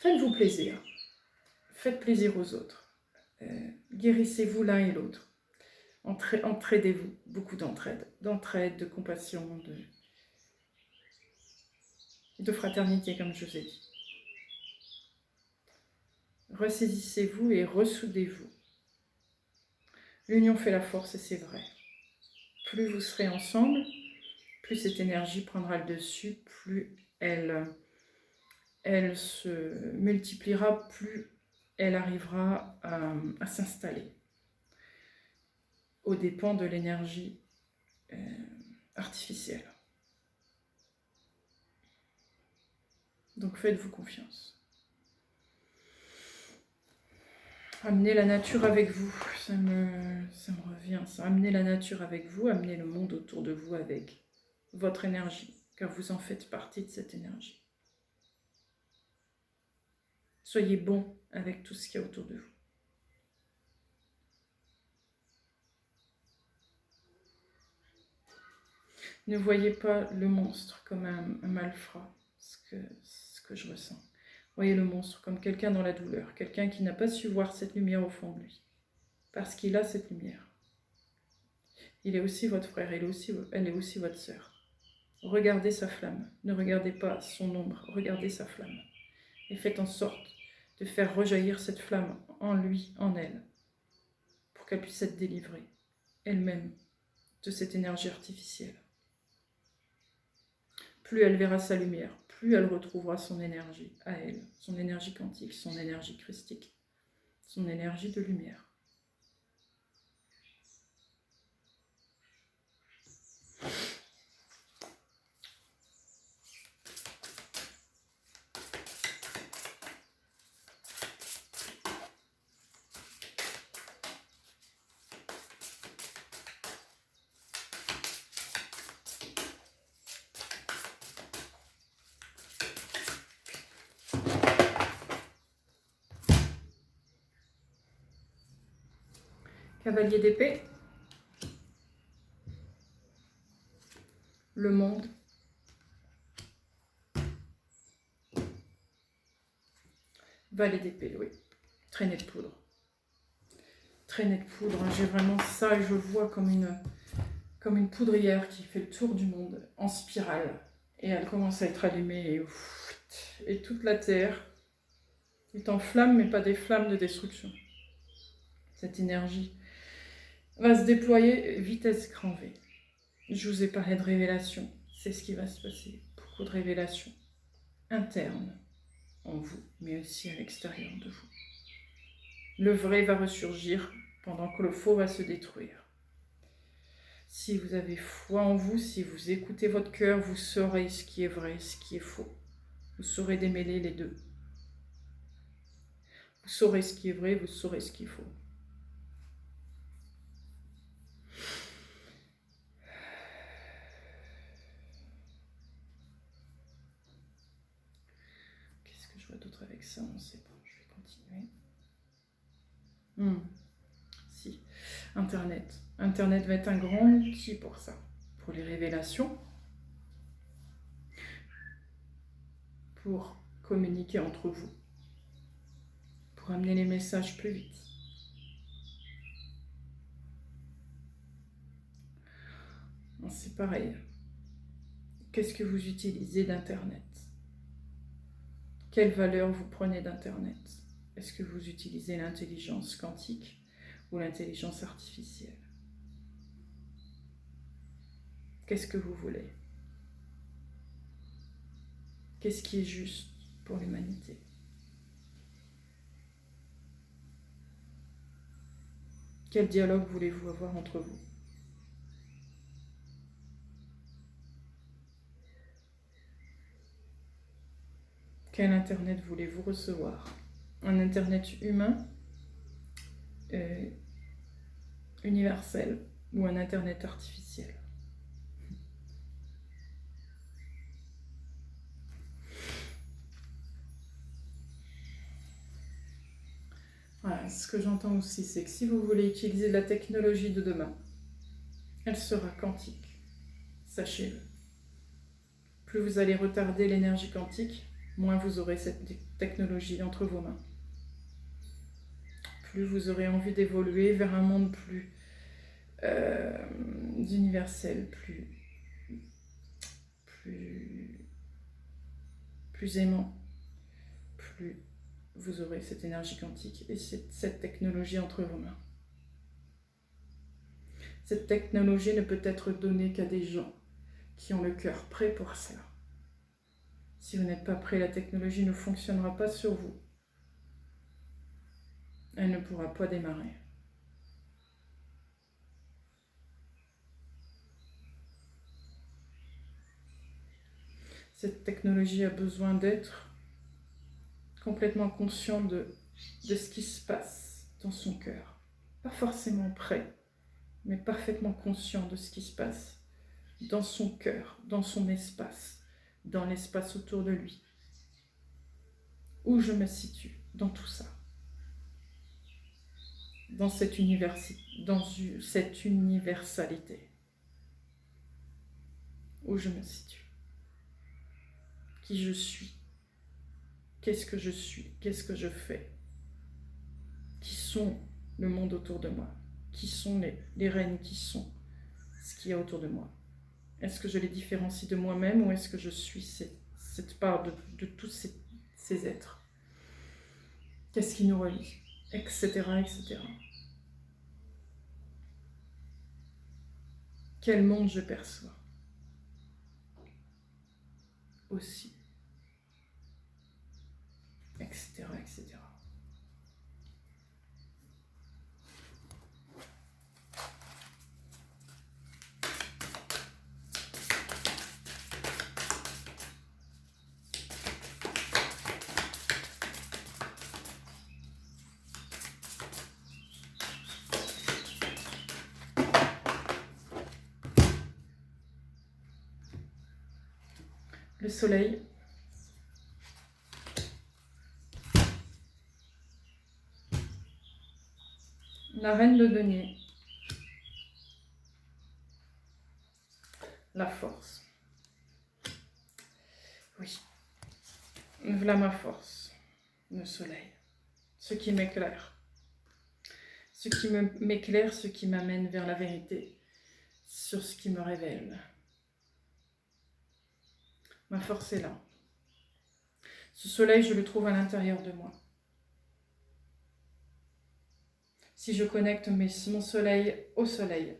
Faites-vous plaisir. Faites plaisir aux autres. Guérissez-vous l'un et l'autre. Entraidez-vous. Beaucoup d'entraide. D'entraide, de compassion, de fraternité, comme je vous ai dit. Ressaisissez-vous et ressoudez-vous. L'union fait la force et c'est vrai. Plus vous serez ensemble, plus cette énergie prendra le dessus, plus elle se multipliera, plus elle arrivera à s'installer aux dépens de l'énergie artificielle. Donc faites-vous confiance. Amenez la nature avec vous, ça me revient, ça. Amenez la nature avec vous, amenez le monde autour de vous avec votre énergie, car vous en faites partie de cette énergie. Soyez bon avec tout ce qu'il y a autour de vous. Ne voyez pas le monstre comme un malfrat, ce que je ressens. Voyez le monstre comme quelqu'un dans la douleur, quelqu'un qui n'a pas su voir cette lumière au fond de lui, parce qu'il a cette lumière. Il est aussi votre frère, elle est aussi votre sœur. Regardez sa flamme, ne regardez pas son ombre, regardez sa flamme. Et faites en sorte de faire rejaillir cette flamme en lui, en elle, pour qu'elle puisse être délivrée, elle-même, de cette énergie artificielle. Plus elle verra sa lumière, plus elle retrouvera son énergie à elle, son énergie quantique, son énergie christique, son énergie de lumière. Cavalier d'épée, le monde, valet d'épée, oui, traînée de poudre. Traînée de poudre, j'ai vraiment ça et je le vois comme une poudrière qui fait le tour du monde en spirale. Et elle commence à être allumée et toute la terre est en flammes, mais pas des flammes de destruction. Cette énergie va se déployer vitesse grand V. Je vous ai parlé de révélation, c'est ce qui va se passer. Beaucoup de révélations internes en vous, mais aussi à l'extérieur de vous. Le vrai va ressurgir pendant que le faux va se détruire. Si vous avez foi en vous, si vous écoutez votre cœur, vous saurez ce qui est vrai, ce qui est faux. Vous saurez démêler les deux. Vous saurez ce qui est vrai, vous saurez ce qui est faux. Qu'est-ce que je vois d'autre avec ça? On ne sait pas, je vais continuer. Si, Internet. Internet va être un grand outil pour ça, pour les révélations, pour communiquer entre vous, pour amener les messages plus vite. C'est pareil. Qu'est-ce que vous utilisez d'Internet? Quelle valeur vous prenez d'Internet? Est-ce que vous utilisez l'intelligence quantique ou l'intelligence artificielle? Qu'est-ce que vous voulez? Qu'est-ce qui est juste pour l'humanité? Quel dialogue voulez-vous avoir entre vous? Quel Internet voulez-vous recevoir? Un Internet humain, universel, ou un Internet artificiel? Voilà, ce que j'entends aussi, c'est que si vous voulez utiliser la technologie de demain, elle sera quantique, sachez-le. Plus vous allez retarder l'énergie quantique, moins vous aurez cette technologie entre vos mains. Plus vous aurez envie d'évoluer vers un monde plus universel, plus aimant, plus vous aurez cette énergie quantique et cette technologie entre vos mains. Cette technologie ne peut être donnée qu'à des gens qui ont le cœur prêt pour cela. Si vous n'êtes pas prêt, la technologie ne fonctionnera pas sur vous. Elle ne pourra pas démarrer. Cette technologie a besoin d'être complètement conscient de ce qui se passe dans son cœur. Pas forcément prêt, mais parfaitement conscient de ce qui se passe dans son cœur, dans son espace, dans l'espace autour de lui. Où je me situe dans tout ça? Dans cette universalité. Où je me situe? Qui je suis? Qu'est-ce que je suis? Qu'est-ce que je fais? Qui sont le monde autour de moi? Qui sont les règnes? Qui sont ce qu'il y a autour de moi? Est-ce que je les différencie de moi-même ou est-ce que je suis cette part de tous ces êtres? Qu'est-ce qui nous relie? Etc. etc. Quel monde je perçois? Aussi. Etc. etc. Le soleil. La reine de denier. La force. Oui. Voilà ma force. Le soleil. Ce qui m'éclaire. Ce qui m'éclaire, ce qui m'amène vers la vérité. Sur ce qui me révèle. Ma force est là. Ce soleil, je le trouve à l'intérieur de moi. Si je connecte mon soleil au soleil,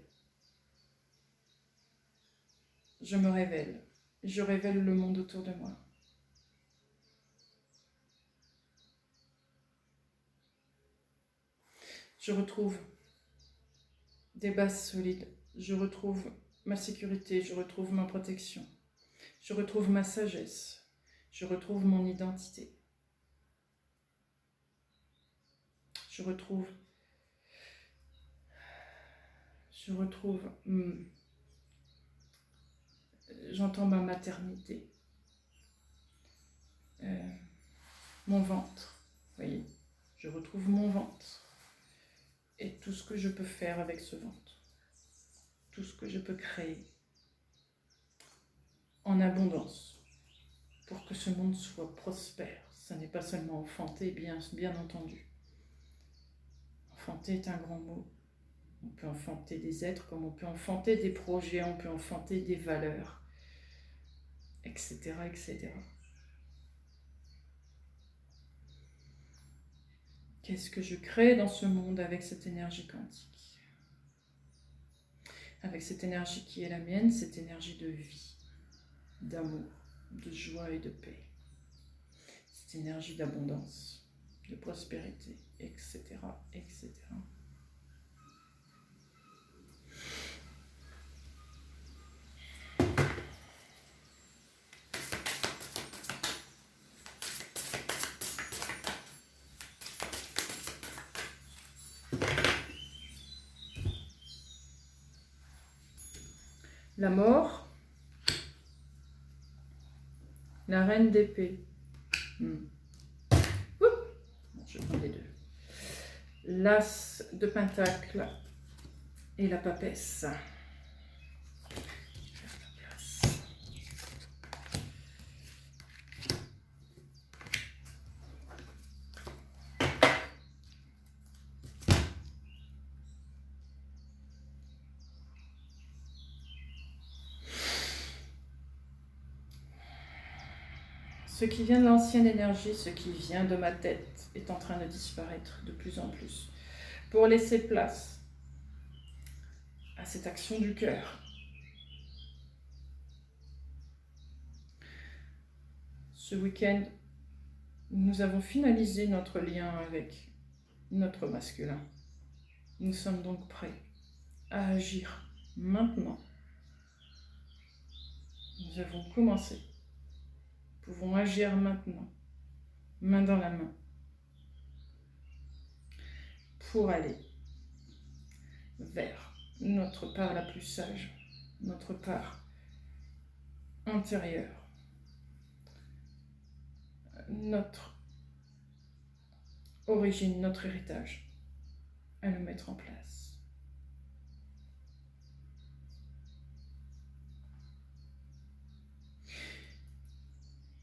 je me révèle. Je révèle le monde autour de moi. Je retrouve des bases solides. Je retrouve ma sécurité. Je retrouve ma protection. Je retrouve ma sagesse. Je retrouve mon identité. Je retrouve j'entends ma maternité. Mon ventre. Vous voyez, je retrouve mon ventre. Et tout ce que je peux faire avec ce ventre. Tout ce que je peux créer. En abondance. Pour que ce monde soit prospère. Ça n'est pas seulement enfanter, bien entendu. Enfanter est un grand mot. On peut enfanter des êtres comme on peut enfanter des projets, on peut enfanter des valeurs. etc., etc. Qu'est-ce que je crée dans ce monde avec cette énergie quantique? Avec cette énergie qui est la mienne, cette énergie de vie, d'amour, de joie et de paix. Cette énergie d'abondance, de prospérité, etc., etc. La mort, la reine d'épée. Bon, je prends les deux. L'as de pentacle et la papesse. Ce qui vient de l'ancienne énergie, ce qui vient de ma tête, est en train de disparaître de plus en plus pour laisser place à cette action du cœur. Ce week-end, nous avons finalisé notre lien avec notre masculin. Nous sommes donc prêts à agir maintenant. Nous avons commencé. Nous pouvons agir maintenant, main dans la main, pour aller vers notre part la plus sage, notre part intérieure, notre origine, notre héritage, à le mettre en place.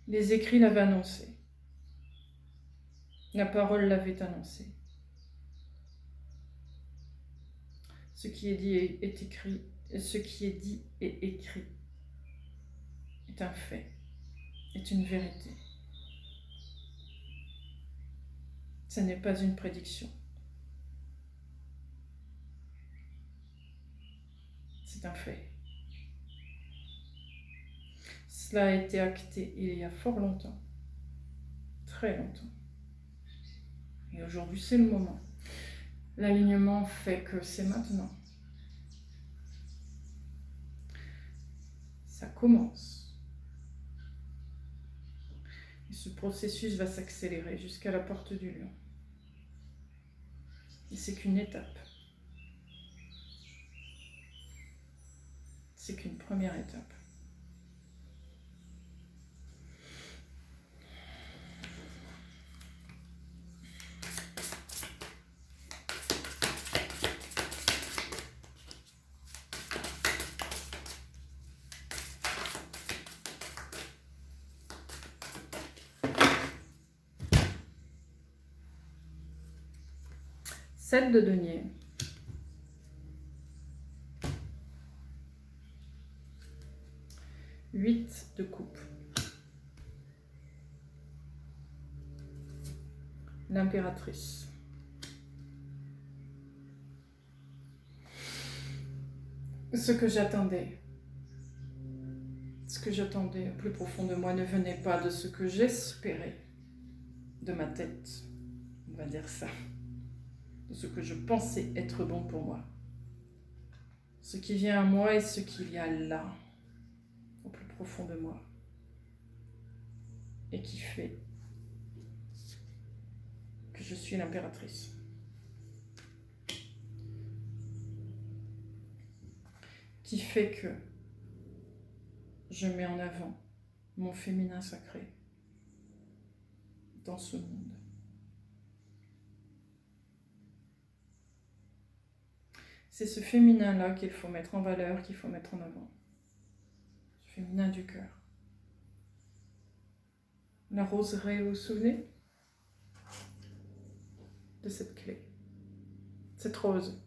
Les écrits l'avaient annoncé. La parole l'avait annoncé. Ce qui est dit est écrit, ce qui est dit et écrit est un fait, est une vérité. Ce n'est pas une prédiction. C'est un fait. Cela a été acté il y a fort longtemps, très longtemps. Et aujourd'hui, c'est le moment. L'alignement fait que c'est maintenant. Ça commence. Et ce processus va s'accélérer jusqu'à la porte du lion. Et c'est qu'une étape. C'est qu'une première étape. Sept de denier. Huit de coupe. L'impératrice. Ce que j'attendais au plus profond de moi ne venait pas de ce que j'espérais, de ma tête, on va dire ça, de ce que je pensais être bon pour moi. Ce qui vient à moi est ce qu'il y a là, au plus profond de moi, et qui fait que je suis l'impératrice. Qui fait que je mets en avant mon féminin sacré dans ce monde. C'est ce féminin-là qu'il faut mettre en valeur, qu'il faut mettre en avant. Ce féminin du cœur. La roseraie, vous vous souvenez de cette clé? Cette rose.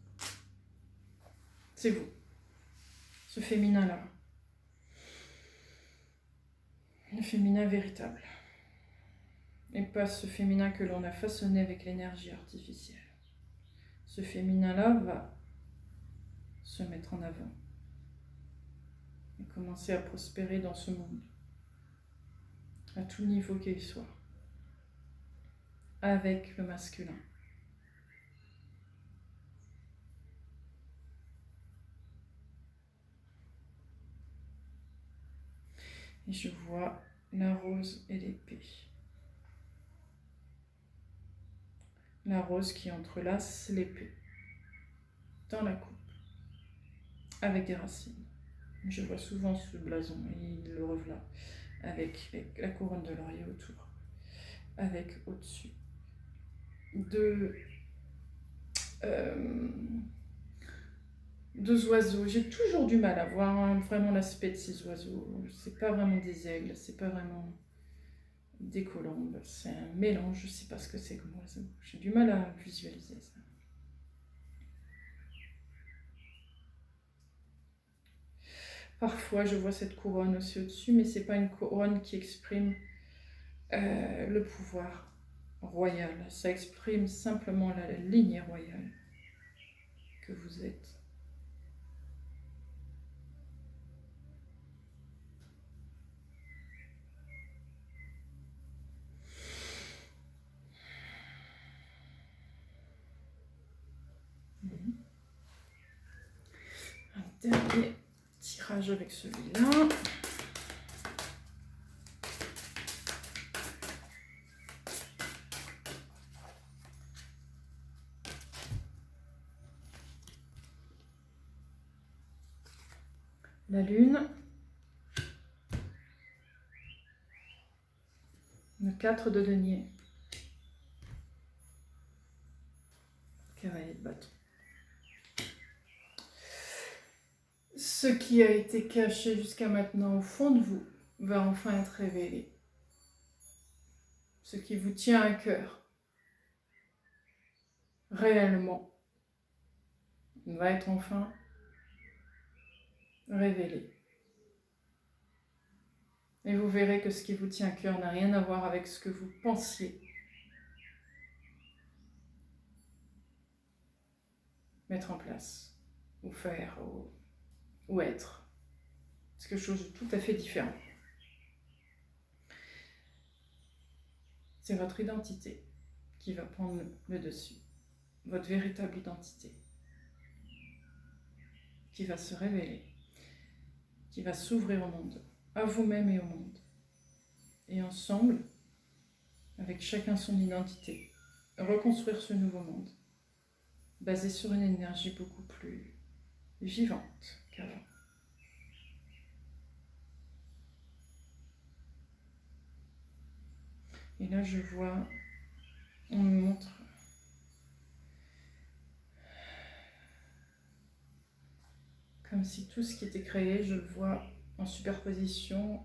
C'est vous. Ce féminin-là. Le féminin véritable. Et pas ce féminin que l'on a façonné avec l'énergie artificielle. Ce féminin-là va se mettre en avant et commencer à prospérer dans ce monde, à tout niveau qu'il soit, avec le masculin. Et je vois la rose et l'épée. La rose qui entrelace l'épée dans la coupe, avec des racines. Je vois souvent ce blason, et il le revela, avec la couronne de laurier autour, avec au-dessus deux oiseaux. J'ai toujours du mal à voir vraiment l'aspect de ces oiseaux. C'est pas vraiment des aigles, c'est pas vraiment des colombes, c'est un mélange, je sais pas ce que c'est comme oiseau. J'ai du mal à visualiser ça. Parfois, je vois cette couronne aussi au-dessus, mais c'est pas une couronne qui exprime le pouvoir royal. Ça exprime simplement la lignée royale que vous êtes. Un dernier tirage avec celui-là. La lune. Le 4 de denier. Cavalier de bâton. Ce qui a été caché jusqu'à maintenant au fond de vous va enfin être révélé. Ce qui vous tient à cœur, réellement, va être enfin révélé. Et vous verrez que ce qui vous tient à cœur n'a rien à voir avec ce que vous pensiez mettre en place, ou faire, ou être. C'est quelque chose de tout à fait différent. C'est votre identité qui va prendre le dessus, votre véritable identité, qui va se révéler, qui va s'ouvrir au monde, à vous-même et au monde. Et ensemble, avec chacun son identité, reconstruire ce nouveau monde, basé sur une énergie beaucoup plus vivante qu'avant. Et là, je vois, on me montre comme si tout ce qui était créé, je le vois en superposition,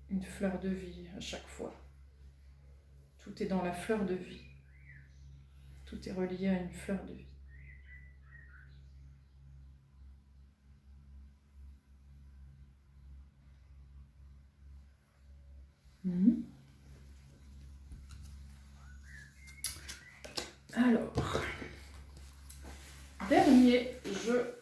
une fleur de vie à chaque fois. Tout est dans la fleur de vie. Tout est relié à une fleur de vie. Alors, dernier jeu.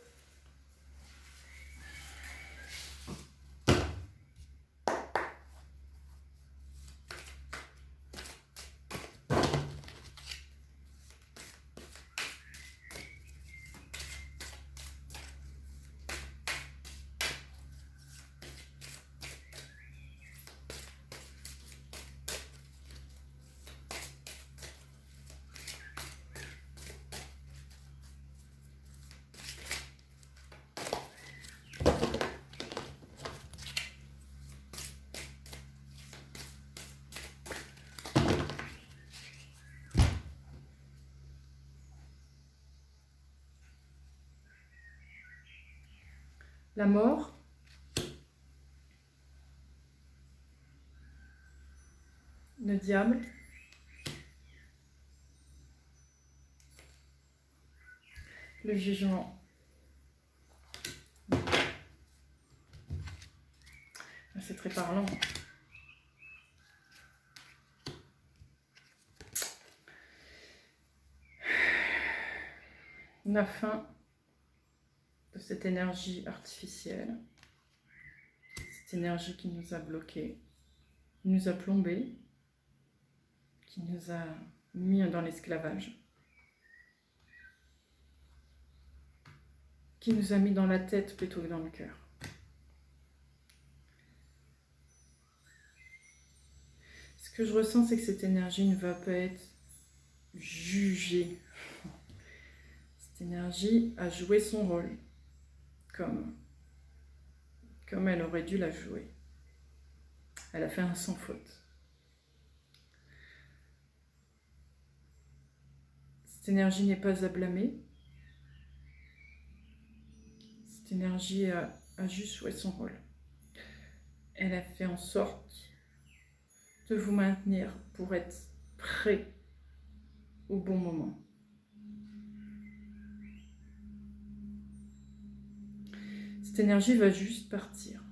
La mort, le diable, le jugement. C'est très parlant. la fin de cette énergie artificielle, cette énergie qui nous a bloqués, qui nous a plombés, qui nous a mis dans l'esclavage, qui nous a mis dans la tête plutôt que dans le cœur. Ce que je ressens, c'est que cette énergie ne va pas être jugée. Cette énergie a joué son rôle comme elle aurait dû la jouer. Elle a fait un sans faute. Cette énergie n'est pas à blâmer. Cette énergie a juste joué son rôle. Elle a fait en sorte de vous maintenir pour être prêt au bon moment. Cette énergie va juste partir.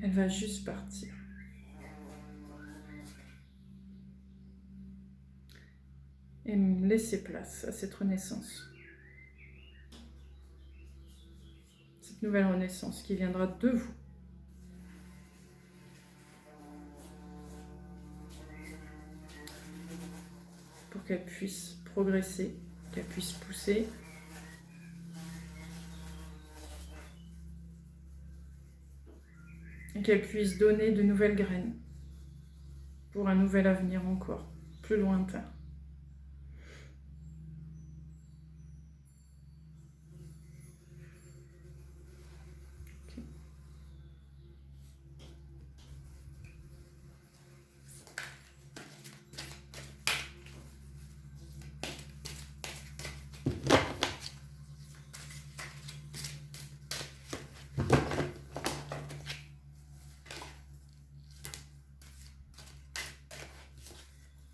Elle va juste partir. Et laisser place à cette renaissance. Cette nouvelle renaissance qui viendra de vous. Pour qu'elle puisse progresser, qu'elle puisse pousser. Et qu'elle puisse donner de nouvelles graines pour un nouvel avenir encore plus lointain.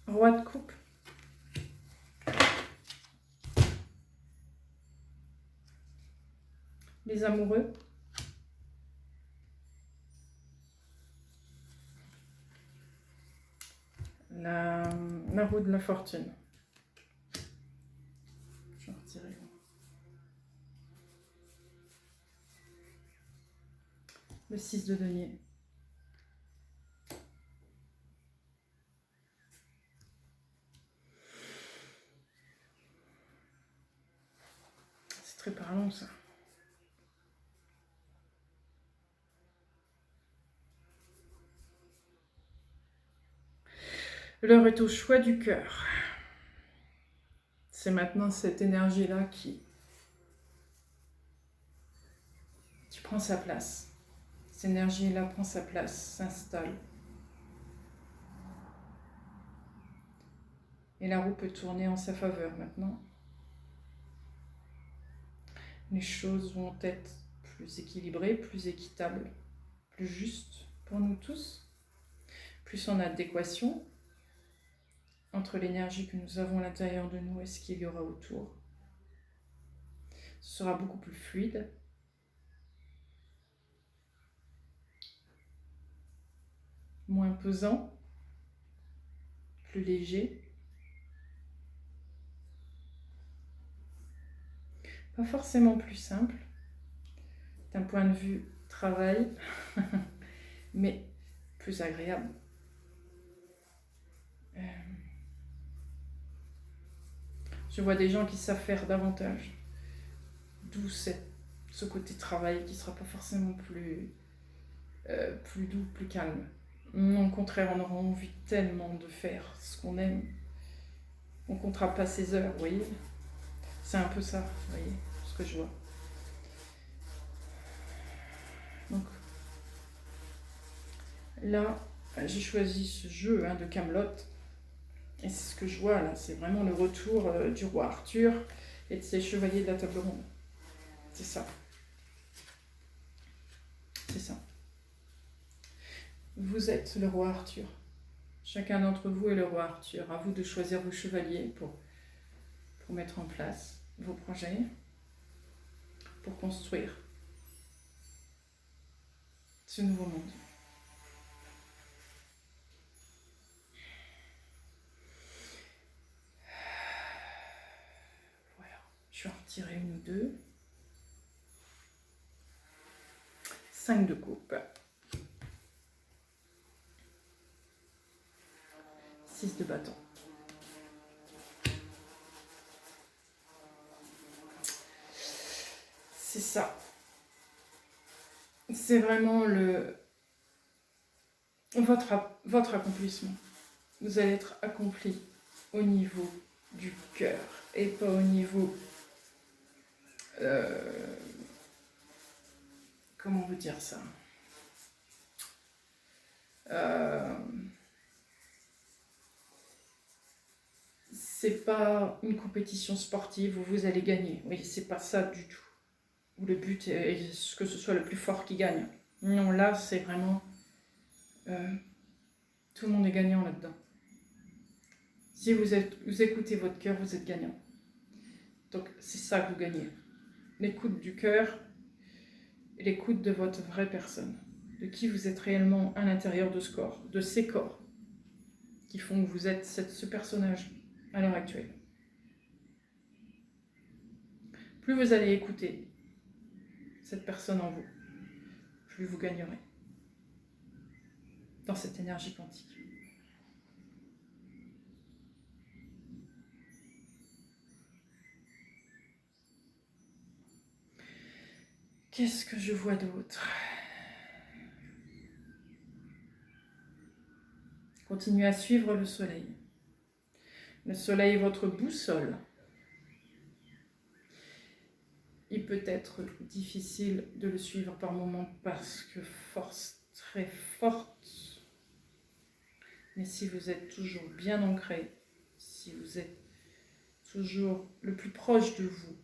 Roi de coupe. Les amoureux. La roue de la fortune. Je vais retirer. Le 6 de denier. C'est très parlant ça. L'heure est au choix du cœur. C'est maintenant cette énergie-là qui prend sa place. Cette énergie-là prend sa place, s'installe. Et la roue peut tourner en sa faveur maintenant. Les choses vont être plus équilibrées, plus équitables, plus justes pour nous tous. Plus en adéquation entre l'énergie que nous avons à l'intérieur de nous et ce qu'il y aura autour. Ce sera beaucoup plus fluide. Moins pesant. Plus léger. Pas forcément plus simple d'un point de vue travail, mais plus agréable. Je vois des gens qui savent faire davantage, d'où ce côté travail qui ne sera pas forcément plus doux, plus calme. Non, au contraire, on aura envie tellement de faire ce qu'on aime. On ne comptera pas ses heures, vous voyez. C'est un peu ça, vous voyez, ce que je vois. Donc, là, j'ai choisi ce jeu de Camelot. Et c'est ce que je vois là, c'est vraiment le retour du roi Arthur et de ses chevaliers de la table ronde. C'est ça. C'est ça. Vous êtes le roi Arthur. Chacun d'entre vous est le roi Arthur. À vous de choisir vos chevaliers pour mettre en place vos projets, pour construire ce nouveau monde. Je vais en retirer une ou deux. 5 de coupe. 6 de bâton. C'est ça. C'est vraiment votre accomplissement. Vous allez être accompli au niveau du cœur et pas au niveau... comment vous dire ça, c'est pas une compétition sportive où vous allez gagner. Oui, c'est pas ça du tout. Où le but est que ce soit le plus fort qui gagne. Non, là, c'est vraiment... tout le monde est gagnant là-dedans. Si vous écoutez votre cœur, vous êtes gagnant. Donc, c'est ça que vous gagnez. L'écoute du cœur et l'écoute de votre vraie personne. De qui vous êtes réellement à l'intérieur de ce corps, de ces corps, qui font que vous êtes ce personnage à l'heure actuelle. Plus vous allez écouter cette personne en vous, plus vous gagnerez dans cette énergie quantique. Qu'est-ce que je vois d'autre? Continuez à suivre le soleil. Le soleil est votre boussole. Il peut être difficile de le suivre par moments parce que force très forte. Mais si vous êtes toujours bien ancré, si vous êtes toujours le plus proche de vous,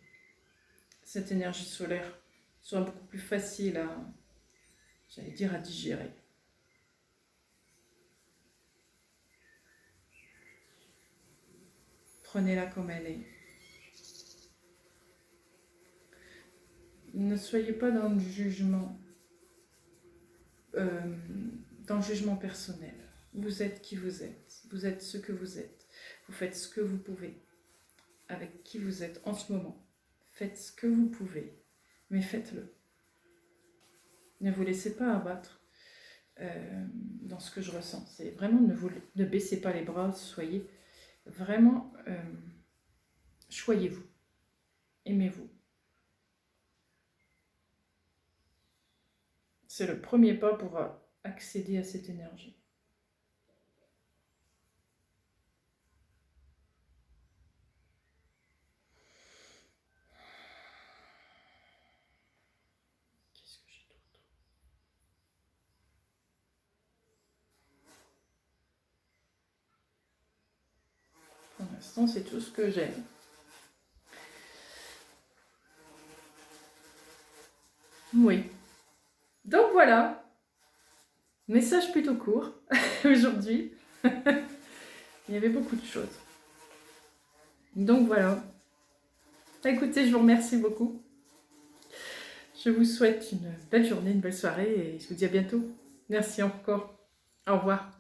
cette énergie solaire sera beaucoup plus facile à, j'allais dire, à digérer. Prenez-la comme elle est. Ne soyez pas dans le jugement personnel. Vous êtes qui vous êtes. Vous êtes ce que vous êtes. Vous faites ce que vous pouvez avec qui vous êtes en ce moment. Faites ce que vous pouvez, mais faites-le. Ne vous laissez pas abattre dans ce que je ressens. C'est vraiment ne baissez pas les bras, soyez vraiment, choyez-vous, aimez-vous. C'est le premier pas pour accéder à cette énergie. Qu'est-ce que j'ai d'autre? Pour l'instant, c'est tout ce que j'ai. Oui. Donc voilà, message plutôt court aujourd'hui. Il y avait beaucoup de choses. Donc voilà. Écoutez, je vous remercie beaucoup. Je vous souhaite une belle journée, une belle soirée et je vous dis à bientôt. Merci encore. Au revoir.